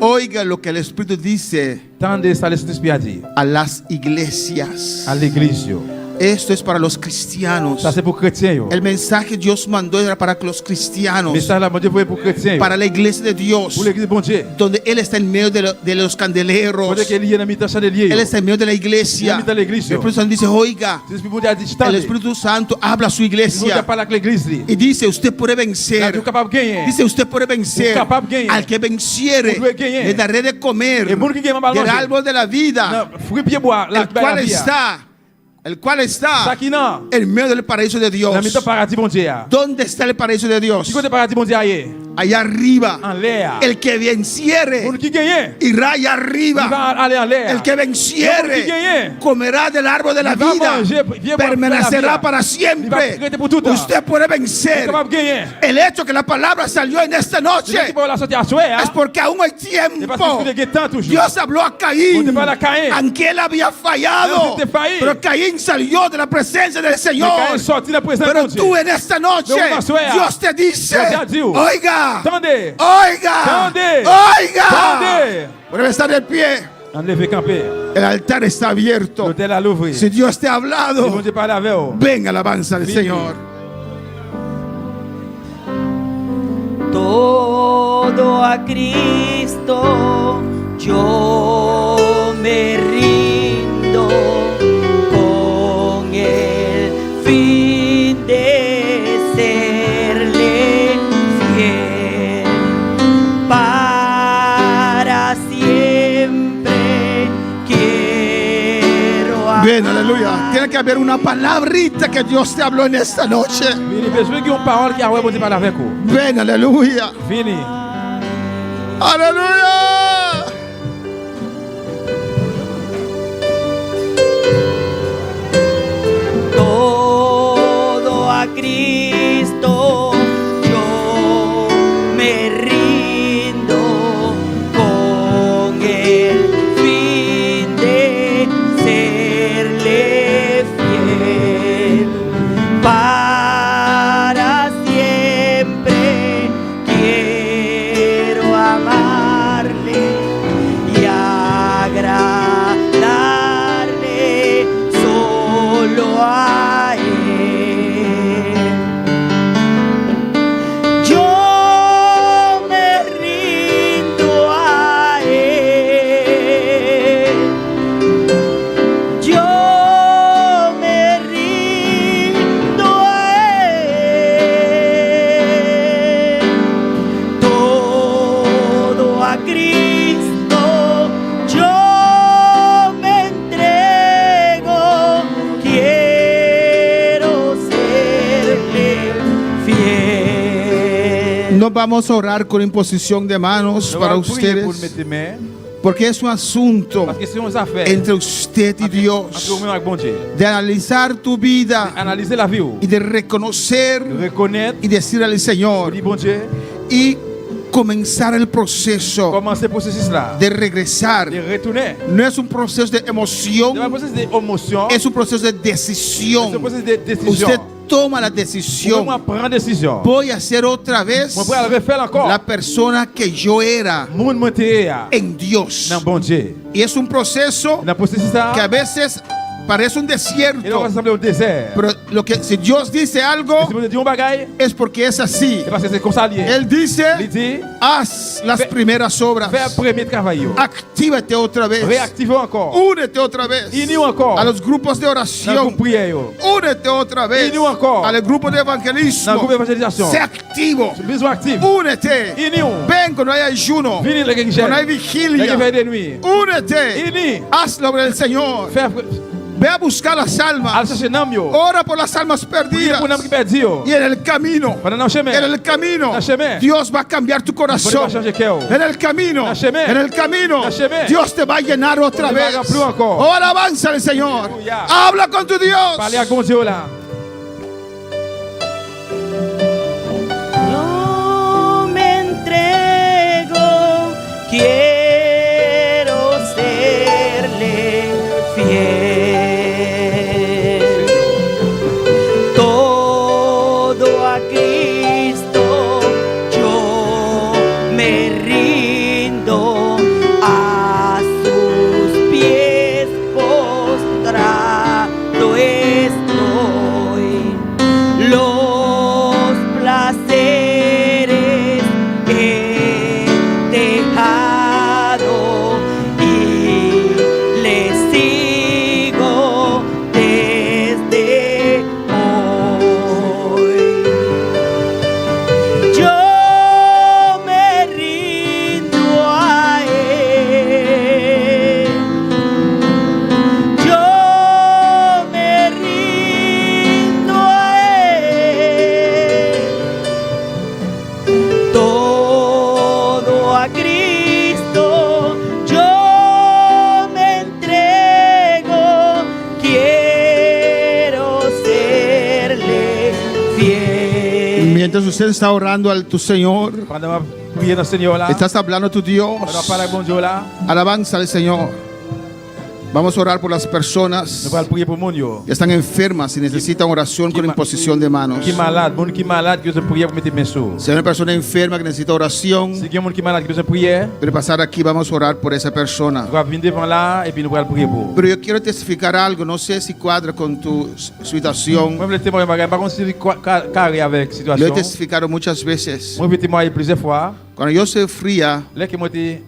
Oiga lo que el Espíritu dice Tendez ça l'Esprit a dit a las iglesias. à l'église. Yo. Esto es para los cristianos. Ça c'est pour chrétiens. Yo. El mensaje Dios mandó era para los cristianos, Message là, bon Dieu, pour chrétiens. Yo. para la iglesia de Dios, Pour l'église, bon Dieu. donde Él está en medio de los candeleros. Bon Dieu, qu'il y ait un mi-temps chandelier. Él Yo. está en medio de la iglesia. Il est dans l'église, El yo. Espíritu Santo dice, oiga, L'Esprit bon Dieu a dit, el tendez. Espíritu Santo habla a su Bon Dieu iglesia parle avec l'église. Li. y dice, usted puede Là, tu es vencer. capable de gagner. Dice, usted puede vencer. Tú capaz de ganar. Al que venciere, Tú puedes ganar. le daré de comer El mundo que quiere más del manger. árbol de la vida, Non, fruit pied bois, la el cual está Ça qui non. en medio del paraíso de Dios. Dans mi-temps paradis, bon Dieu. ¿Dónde está el paraíso de Dios? Qui côté paradis, bon Dieu, aïe. Allá arriba. En l'air. El que venciere Bon qui gagne. irá allá Il va arriba. aller en l'air. El que Bon qui venciere gagne. comerá del árbol de la Il va vida. manger, bien boire, Permanecerá la vida. para Il va siempre. rester pour tout temps. Usted puede Il est vencer. capable de gagner. El hecho que la palabra salió en esta C'est noche qui peut la sortir à soi, es porque aún hay C'est parce tiempo. que tu es temps toujours. Dios habló a Caín, Usted parla a Caín. aunque él había fallado, Usted failli. pero Caín salió de la presencia del Mais Señor. quand il sortit la présence Pero de Dieu. tú en esta noche, De una suea. Dios te dice, Dios te dice, oiga, Tendez. oiga, Tendez. oiga. Tendez. Puede estar de pie. Enlevez camper. El altar está abierto. L'hôtel à l'ouvrir. Si Dios te ha Si bon hablado, Dieu parle avec vous. venga alabanza del Sí. Señor. Todo a Cristo yo me rindo con el fin de serle fiel para siempre quiero amar. Bien, aleluya. Tiene que haber una palabrita que Dios te habló en esta noche. Il a besoin qu'il y ait une parole qui a ouais, bon Dieu parle avec vous. Ven, aleluya. Fini. Aleluya. Todo a Cristo yo me rindo con el fin de serle fiel para siempre quiero amarle No vamos a orar con imposición de manos Nous para allons prier pour ustedes, mettre main, porque es un asunto parce que c'est une affaire entre usted y entre Dios, nous avec bon Dieu. de analizar tu vida Analyser la vie, y de reconocer reconnaître, y decir al Señor dire bon Dieu, y comenzar el proceso commencer le processus là, de regresar. de retourner. No es un proceso de C'est pas un emoción, processus d'émotion, es un proceso de c'est un decisión. processus de décision. Usted toma la Moi, decisión. prendre décision. Voy a ser otra vez Moi, pour le refaire encore. la persona que yo era Moun monté en Dios. dans bon Dieu. Y es un proceso Dans le processus là, que a veces parece un il va desierto, ressembler au désert. pero lo que si Dios dice algo Si vous dites un bagaille, es porque es así. c'est parce que c'est comme ça lié. Él dice, Il dit, haz las Fais- primeras obras. fais un premier travail. Actívate otra vez. Réactivez encore. Únete otra vez Unis encore. a los grupos de Dans le oración. groupe prière. Únete otra vez Unis encore. al grupo de Dans le evangelismo. groupe d'évangélisation. Sé activo. Besoin actif. Únete. Unis. Ven cuando hay ayuno. Venez les gens. Cuando hay Les vigilia. veillent de nuit. Únete. Unis. Haz la obra del Señor. Faire Ve a buscar las al almas. chercher nam yo. Ora por las almas Priez perdidas. pour nam qui perdu yo. Y en el camino, Pendant dans chemin. en el camino, Dans chemin. Dios va a cambiar tu Bon Dieu va corazón. changer cœur. En el camino, Dans chemin. en el camino, Dans chemin. Dios te va a llenar otra Bon Dieu va vez. remplir encore. Oh, alabanza al Señor. Alléluia. Habla con tu Dios. Parlez à bon Dieu là. Yo me entrego, quiero serle fiel. Todo a Cristo yo me rindo, a sus pies postrado estoy. Los placeres he dejado y le sigo desde hoy. Yo me rindo a él. Yo me rindo a él. Todo a Cristo yo me entrego. Quiero serle fiel. Mientras usted está orando a tu Señor, Pendant ma prière dans le Seigneur là. estás hablando a tu Dios. Pendant parler à bon Dieu là. Alabanza al Señor. Vamos a orar por las personas Nous allons prier pour mon yo. que están enfermas y necesitan oración con imposición de manos. Qui malade, moun qui malade qui besoin de prière pour mettre main sur. Si hay una persona enferma que necesita oración, Si quelqu'un qui malade qui besoin de prière, puede pasar aquí, vamos a orar por esa persona. nous allons venir devant là et puis nous allons prier pour. Pero yo quiero testificar algo, no sé si cuadra con tu situación. Moi je témoigner bagay, par contre si carré avec Lo he situation. testificado muchas veces. Moi je témoigner plusieurs fois. Cuando yo soy fría, Là que moi t'ai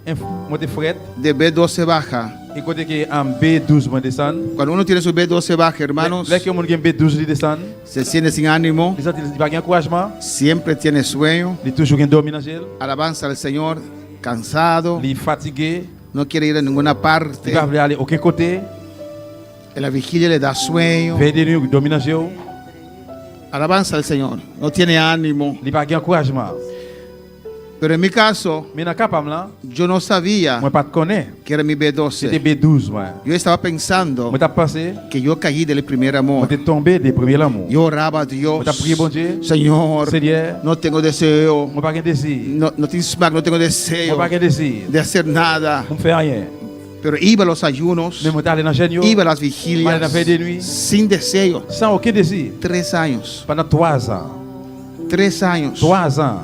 fret de B12 baja. et côté que en B12 moi descend. Cuando uno tiene su B12 baja, hermanos, Là que mon gen B12 li descend. se siente sin ánimo, Les autres ils pas encouragement, siempre tiene sueño, ils toujours gen dormi dans gel, alabanza al Señor, cansado, ils fatigué, no quiere ir a ninguna ils parte. pas aller aucun côté, En la vigilia le da sueño. veille de nuit dormi dans gel, Alabanza al Señor, no tiene ánimo. ils pas encouragement. Pero en mi caso, Mais dans capable là, yo no sabía moi pas te connais. que era mi C'était B12. B12 moi. Yo estaba pensando Moi t'as pensé, que yo caí del primer moi amor. t'es tombé des premiers amours. Yo oraba a Dios, Moi t'as prié bon Dieu, Señor, Seigneur, no tengo deseo, moi pas gen désir. no tengo Moi deseo pas gen désir. de hacer nada. On fait rien. Pero iba a los ayunos, Mais moi t'allais dans genio, iba a las moi vigilias, dans veille de nuit, sin deseo. sans aucun désir. 3 años, Pendant 3 ans. 3 años. 3 ans.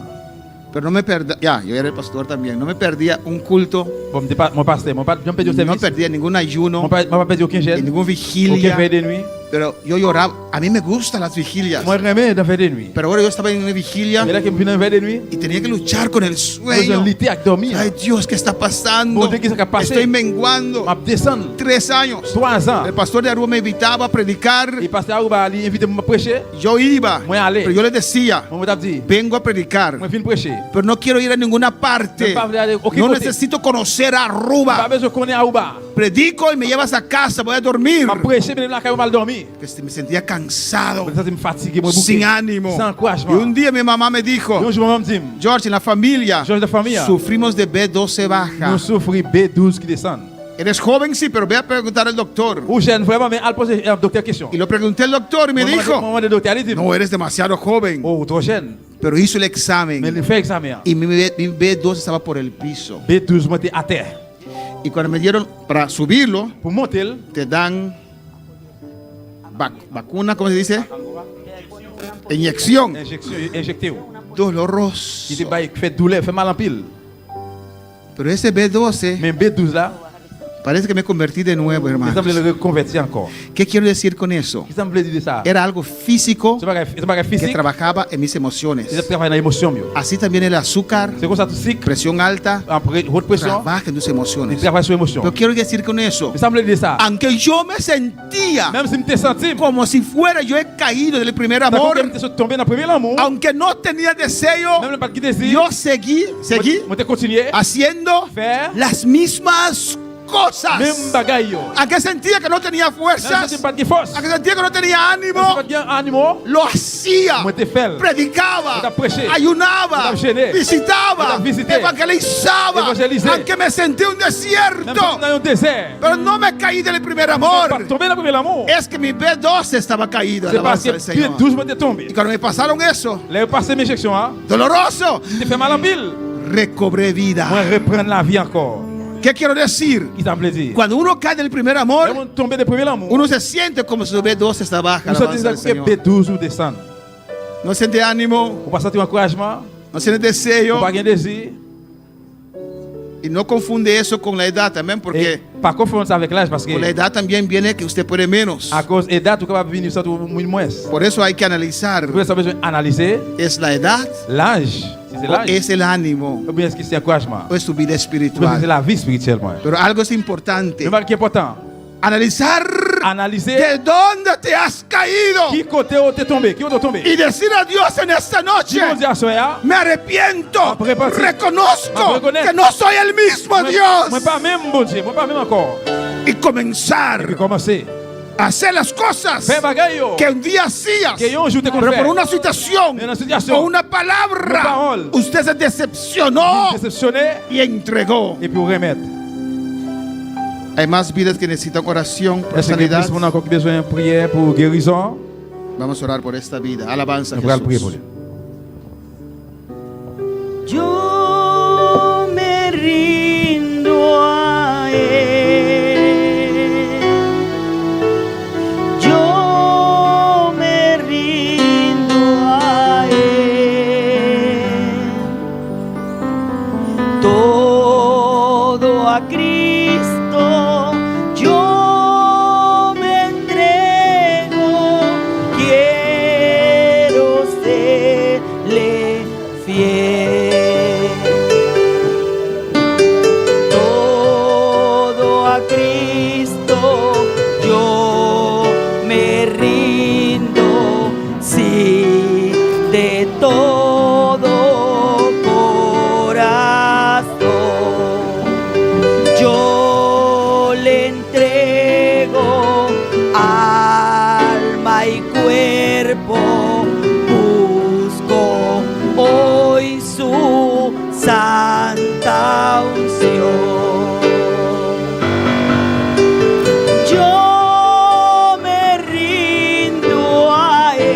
Pero no me perdía, ya, yo era el pastor también, no me perdía un culto, Bon, mon pasteur, mon pas perdu au no service. perdía ningún ayuno, Mon pas perdu aucun ni gel, ningún aucun vigilia, veille de nuit. pero yo lloraba. A mí me gustan las vigilias, Moi remets dans veille de nuit. pero ahora yo estaba en una vigilia Mais là que me dans veille de nuit, y tenía que luchar con el je sueño. lutter avec dormir. Ay Dios, ¿qué está pasando? Bon Dieu, qu'est-ce qui a passé? Estoy menguando. M'a descendre 3 años. 3 ans. El pastor de Aruba me invitaba a predicar. Et pasteur Aouba lui invite moi prêcher. Yo iba, Moi aller. pero yo le decía, Moi t'a dit, vengo a predicar, moi fin prêcher. pero no quiero ir a ninguna parte. Pas aller aucun No côté. necesito conocer a Pas Aruba. besoin connaître Aouba. Predico y me llevas a casa, voy a dormir. M'a prêcher mais là quand mal dormir. Que me sentía cansado, Me fatigué, moi sin bouqué. ánimo. Sans Y encouragement. un día mi mamá me dijo, Un jour, maman me dit, George, en la familia George de famille, sufrimos de B12 baja. nous souffrons B12 qui descend. Eres joven, sí, pero ve a preguntar al doctor. Ou jeune, vraiment, mais al poser un docteur question. Y lo pregunté al doctor y me dijo, Maman de docteur, elle dit, no, eres demasiado joven. oh, trop jeune. Pero hizo el Mais examen il fait examen. y mi B12 estaba por el piso. B12 monté à terre. Y cuando me dieron para subirlo, Pour monter, te dan vacuna, ¿cómo se dice? Inyección. injecté. Doloroso. Qui te fait douleur, fait mal en pile. Pero ese B12 Mais B12 là, parece que me convertí de nuevo, il hermano. semble le reconvertir encore. ¿Qué quiero decir con eso? Il semble dire ça. Era algo físico C'est pas que physique, trabajaba en mis c'est emociones. travail dans l'émotion mieux. Así también el azúcar, C'est comme ça tout cycle, presión alta, en haute pression, trabaja en tus il emociones. travaille sur l'émotion. Pero quiero decir con eso, Il semble dire ça. aunque yo me sentía Même si me senti como si fuera yo he caído del primer amor, tombé dans le premier amour, aunque no tenía deseo, même pas de désir, yo seguí moi te continuer, haciendo faire las mismas cosas. même bagaille. Yo. Aunque sentía que no tenía Même fuerzas, si pas de force, aunque sentía que no tenía ánimo, pas de ánimo, lo hacía. moi te fait. Predicaba, Te prêché. ayunaba, Te gêné. visitaba, Te visité. evangelizaba, Evangelicé. aunque me sentí un Même desierto. dans un désert, Pero no me caí del primer pas amor. tombé dans le premier amour. Es que mi B12 estaba caído. C'est parce Alabanza que al Señor. B12 moi te tombé. Y cuando me pasaron eso, Là, passé mes injections, hein, doloroso, te fait mal en pile. recobré Moi vida. reprendre la vie encore. ¿Qué quiero decir? Il semble dire. Cuando uno cae del primer amor, Quand on tombe del premier amour, uno se siente como si su B12 está baja. nous sommes Alabanza al que Señor. B12 ou descend. No siente ánimo, On va sentir un encouragement, no siente on deseo. va gagner désir. Y no confunde eso con la edad también, Et porque par confondre ça avec l'âge, parce que con la edad también viene que usted puede menos. à cause de date, tu es capable de venir sur tout moins. Por eso hay que analizar, Pour ça, besoin d'analyser ¿es la edad l'âge. Si c'est o l'âge, es el ánimo ou bien est-ce que c'est encouragement? o es tu vida Ou bien c'est espiritual? la vie spirituelle, moi. Pero algo es importante, Le mal qui est important, analizar analyser de dónde te has caído qui côté où t'es tombé, qui où t'es tombé. y decir a Dios en esta noche, Si on dit à soi, me arrepiento, Après partir. reconozco Après que no soy el mismo moi Dios pas même bon Dieu, moi pas même encore. y comenzar Et puis commencer. a hacer las cosas Fais bagaille yo. que un día hacías, Que un jour te pero por confère. una situación Una situación. o una Una palabra parole. usted se decepcionó Déceptionné y entregó. et puis remettre. Hay más vidas que necesitan oración por Est-ce que sanidad. plus on a encore besoin de prière pour guérison? Vamos a orar por esta vida. Alabanza a Nous allons prier pour Jesús. lui. Yo me rindo a Él. Yo me rindo a Él. Todo a Cristo yo me entrego. Quiero serle fiel. Todo a Cristo yo me rindo, sí, de todo corazón. Yo le entrego alma y cuerpo, busco hoy su santa unción. Yo me rindo a Él.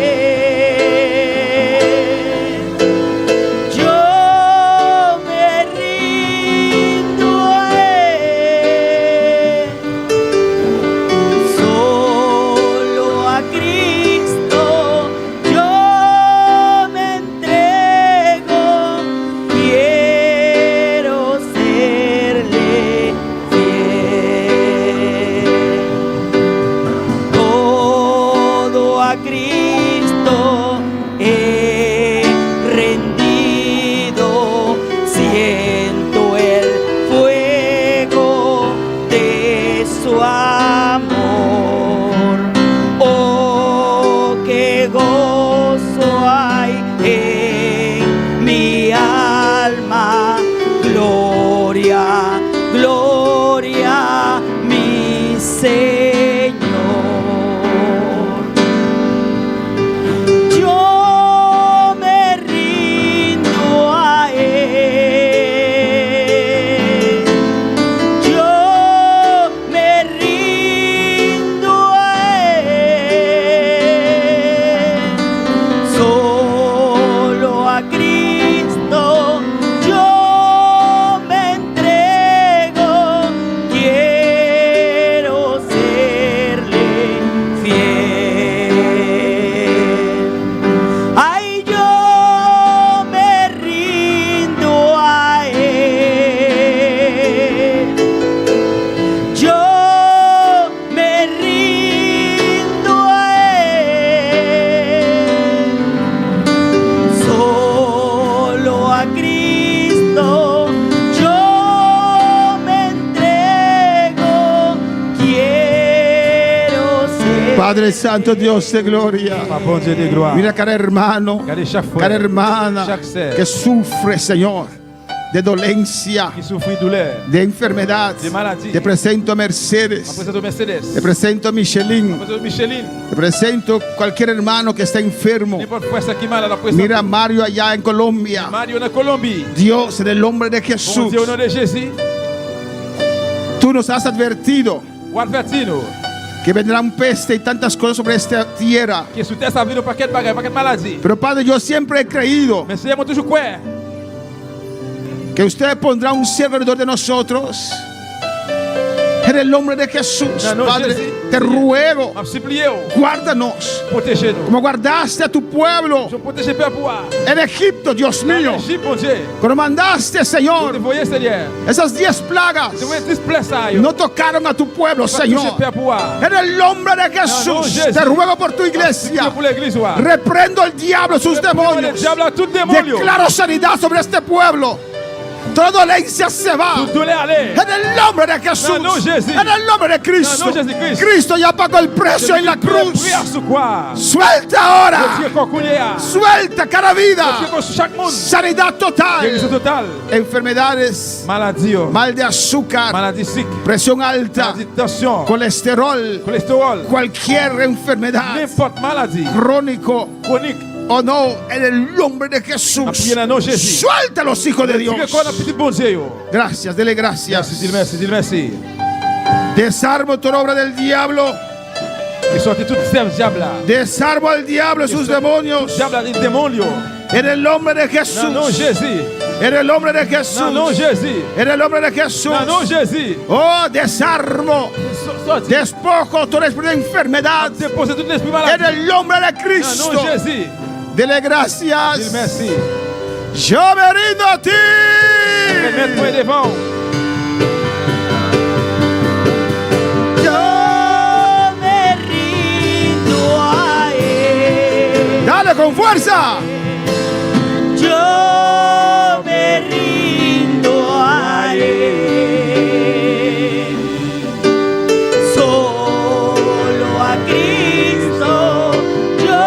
a Cristo yo me entrego, quiero serle fiel. Ay, yo me rindo a Él, yo me rindo a Él, solo a Cristo yo me entrego, quiero ser. Padre Santo, Dios de gloria. Bon Dieu de gloire. Mira cada hermano, Regardez chaque frère, cada hermana chaque sœur que sufre, Señor, de dolencia, qui souffre de douleur, de enfermedad. de maladie. Te presento a On Mercedes, présente au Mercedes. te presento a On Michelin, présente au Micheline. te presento cualquier hermano que está enfermo. N'importe frère qui est malade, on présente. Mira a Mario allá en Colombia. Mario en Colombie. Dios, en el nombre de Bon Jesús, Dieu, au nom de Jésus. tú nos has advertido Ou advertino. que vendrán peste y tantas cosas sobre esta tierra. Que sous terre, ça vient un paquet de bagages, un paquet de maladies. Pero Padre, yo siempre he creído Mais c'est moi toujours quoi? que usted pondrá un cielo alrededor de nosotros. En el nombre de Jesús, No, Padre, Jesús. te ruego, M'a supplié, guárdanos protégez-nous. como guardaste a tu pueblo Je protège peuple pour. en Egipto, Dios mío. Égypte, bon Dieu. Cuando mandaste, Señor, Vous voyez, Seigneur. esas 10 plagas Je voyais displacer ça. yo. no tocaron a tu pueblo, Pas toucher Señor. peuple pour. En el nombre de Jesús, Jesús. te ruego por tu Supplié iglesia. pour l'église, ouais. Reprendo el diablo, sus Le demonios. diable a tout démon. Declaro sanidad sobre este pueblo. Toda dolencia se va. Tout douleur, allez. En el nombre de Jesús. No, no, Jesús. En el nombre de Cristo. No, no, Jesucristo. Cristo ya pagó el precio en la cruz. Prière sur quoi? Suelta ahora. Dieu qu'on connaît. Suelta cada vida. Dieu qu'on sur chaque monde. Sanidad total. Guérison totale. Enfermedades. Maladie. Mal de azúcar. Maladie sick. Presión alta. Maladie de tension. Colesterol. Cholestérol. Cualquier enfermedad. N'importe maladie. Crónico. Chronique. O no, en el nombre de Jesús. Priez dans le nom de Jésus. Suelta los hijos de Dios. Dieu qu'on a petit bon Dieu. yo. Gracias, dele Merci, gracias. dis merci, dis merci. Desarmo toda obra del diablo. Et sortez tout serve diable là. Desarmo al diablo y sus demonios. Diable a des démons yo. En el nombre de Dans le nom de Jesús. Jésus. En el nombre de Dans le nom de Jesús. Jésus. En el nombre de Jesús. Dans le nom de Jésus. Oh, desarmo. Sortez. Despojo toda espíritu de enfermedad. Déposez tout l'esprit En malade. el nombre de Dans le nom Cristo. de Jésus. Dele Dis gracias. merci. Yo me rindo a ti. Mets-toi devant. Yo me rindo a Él, Dale con fuerza. yo me rindo a Él, solo a Cristo yo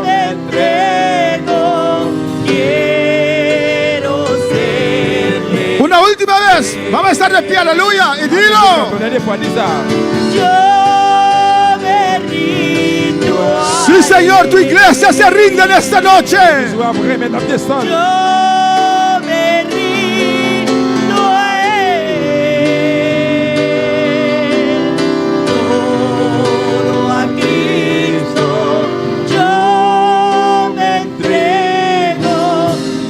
me entrego, quiero serle. Una última vez. Vamos a estar de pie, aleluya. Y dilo. Prenez fois dis ça. Yo me rindo a Sí, Señor, tu iglesia se rinde en esta noche. Sois après maintenant descendre. Yo me rindo a Él, todo a Cristo yo me entrego,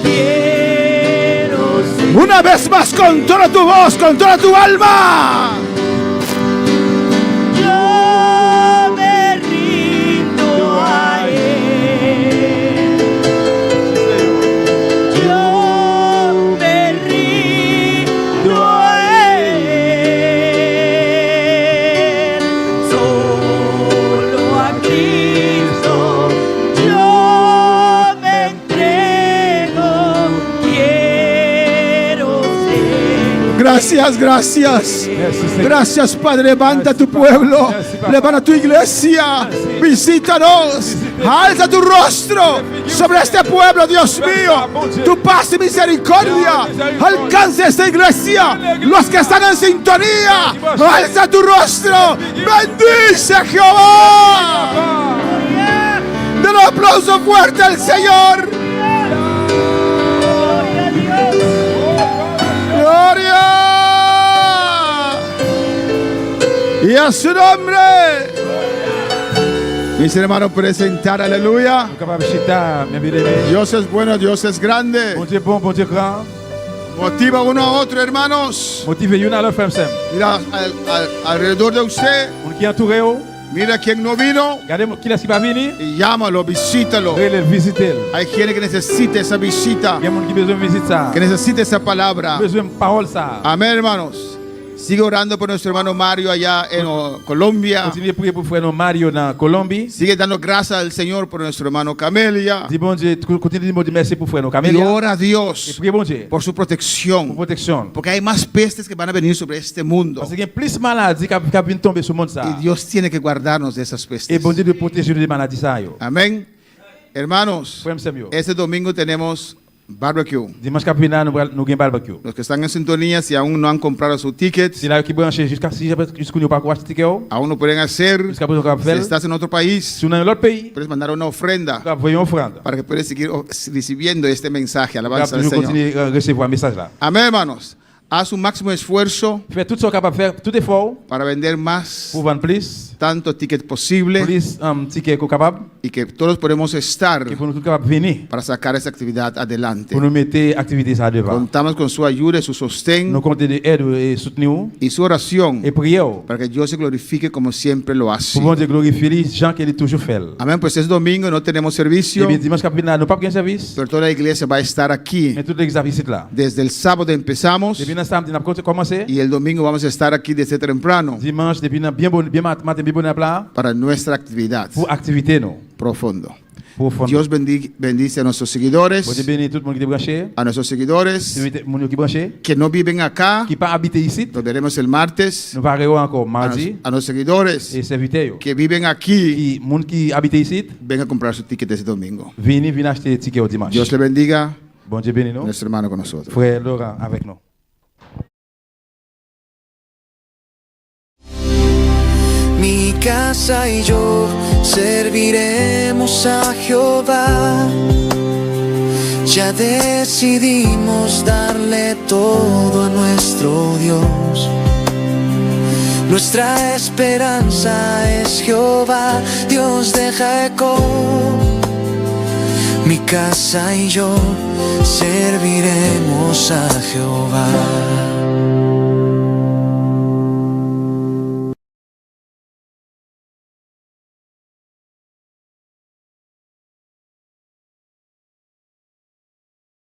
quiero ser. Una vez más, con toda tu voz, con toda tu alma. Yo me rindo a Él, yo me rindo a Él, solo a Cristo yo me entrego, quiero ser. Gracias, gracias. Gracias, Padre. Levanta tu pueblo. Levanta tu iglesia. Visítanos. Alza tu rostro sobre este pueblo, Dios mío. Tu paz y misericordia. Alcance esta iglesia. Los que están en sintonía. Alza tu rostro. Bendice a Jehová. Den un aplauso fuerte al Señor. Gloria. Y a su nombre. Mis hermanos, presentar, aleluya. Nous capables de chita, mes bien-aimés. Dios es bueno, Dios es grande. Bon Dieu bon, bon Dieu grand. Motiva uno a otro, hermanos. Motive une à l'autre, frère Sam. Mira alrededor de usted. On qui entouré ou. Mira quién no vino. Regardez qui est-ce qui va venir. Y llámalo, visítalo. Relève, visitez. Hay gente que necesita esa visita. Il y a des gens qui ont besoin de visiter ça. Que necesita esa palabra. Besoin de parole ça. Amén, hermanos. Sigue orando por nuestro hermano Mario allá en Colombia. Continuez à prier pour frère Mario dans Colombie. Sigue dando gracias al Señor por nuestro hermano Camelia. Dis bon Dieu, continue de dire merci pour frère Y Camelia. ora a Dios Et priez bon Dieu por su protección. pour protection. Porque hay más pestes que van a venir sobre este mundo. Parce qu'il y a plus maladie qui viennent tomber sur le monde ça. Y Dios tiene que guardarnos de esas pestes. Et bon Dieu de protéger des maladies ça yo. Amén. Hermanos, Frère Sam yo. este domingo tenemos barbecue. Dimanche capina nous avons barbecue. Los que están en sintonía, si aún no han comprado su ticket, Si là qui branché jusqu'à si nous pas acheter ticket. aún lo pueden hacer. Jusqu'à présent Si faire. estás en otro país, Si on est dans l'autre pays, puedes mandar una ofrenda nous voyons offrande. para que puedas seguir recibiendo este mensaje. Alabanza al Nous Señor. continuer à recevoir un message là. Amén, hermanos. Haz un máximo esfuerzo Fais tout ce qu'on capable de faire, tout effort para vender más, pour vendre plus, tanto tickets posible, plus ticket qu'on capable, y que todos podemos estar et pour nous capable venir, para sacar esa actividad adelante. pour nous mettre activité ça devant. Contamos con su ayuda y su sostén Nous comptons de aide et soutenir y su oración et prier para que Dios se glorifique como siempre lo hace. pour bon Dieu glorifier les gens qu'il toujours fait. Amén, pues es domingo, no tenemos Et servicio, bien dimanche capina nous pas bien service, pero toda la iglesia va a estar aquí. mais toute l'église ici là. Desde el sábado empezamos Depuis le samedi n'a commencé, y el domingo vamos a estar aquí desde temprano dimanche depuis bien matin bien bon là para nuestra actividad pour activité nous. profundo. Pour fond. Dios bendice a nuestros Bon Dieu seguidores, bénit tout le monde qui est branché, a nuestros seguidores mon qui est branché, que no viven acá, qui pas habité ici. nos veremos el martes, Nous parlerons encore a, mardi a los seguidores et serviteurs que viven aquí, qui monde qui habite ici, ven a comprar su ticket este domingo. venez acheter ticket au dimanche. Dios le bendiga, Bon Dieu bénit nous. nuestro hermano con nosotros. Frère Laurent avec nous. Mi casa y yo serviremos a Jehová. Ya decidimos darle todo a nuestro Dios. Nuestra esperanza es Jehová, Dios de Jacob. Mi casa y yo serviremos a Jehová.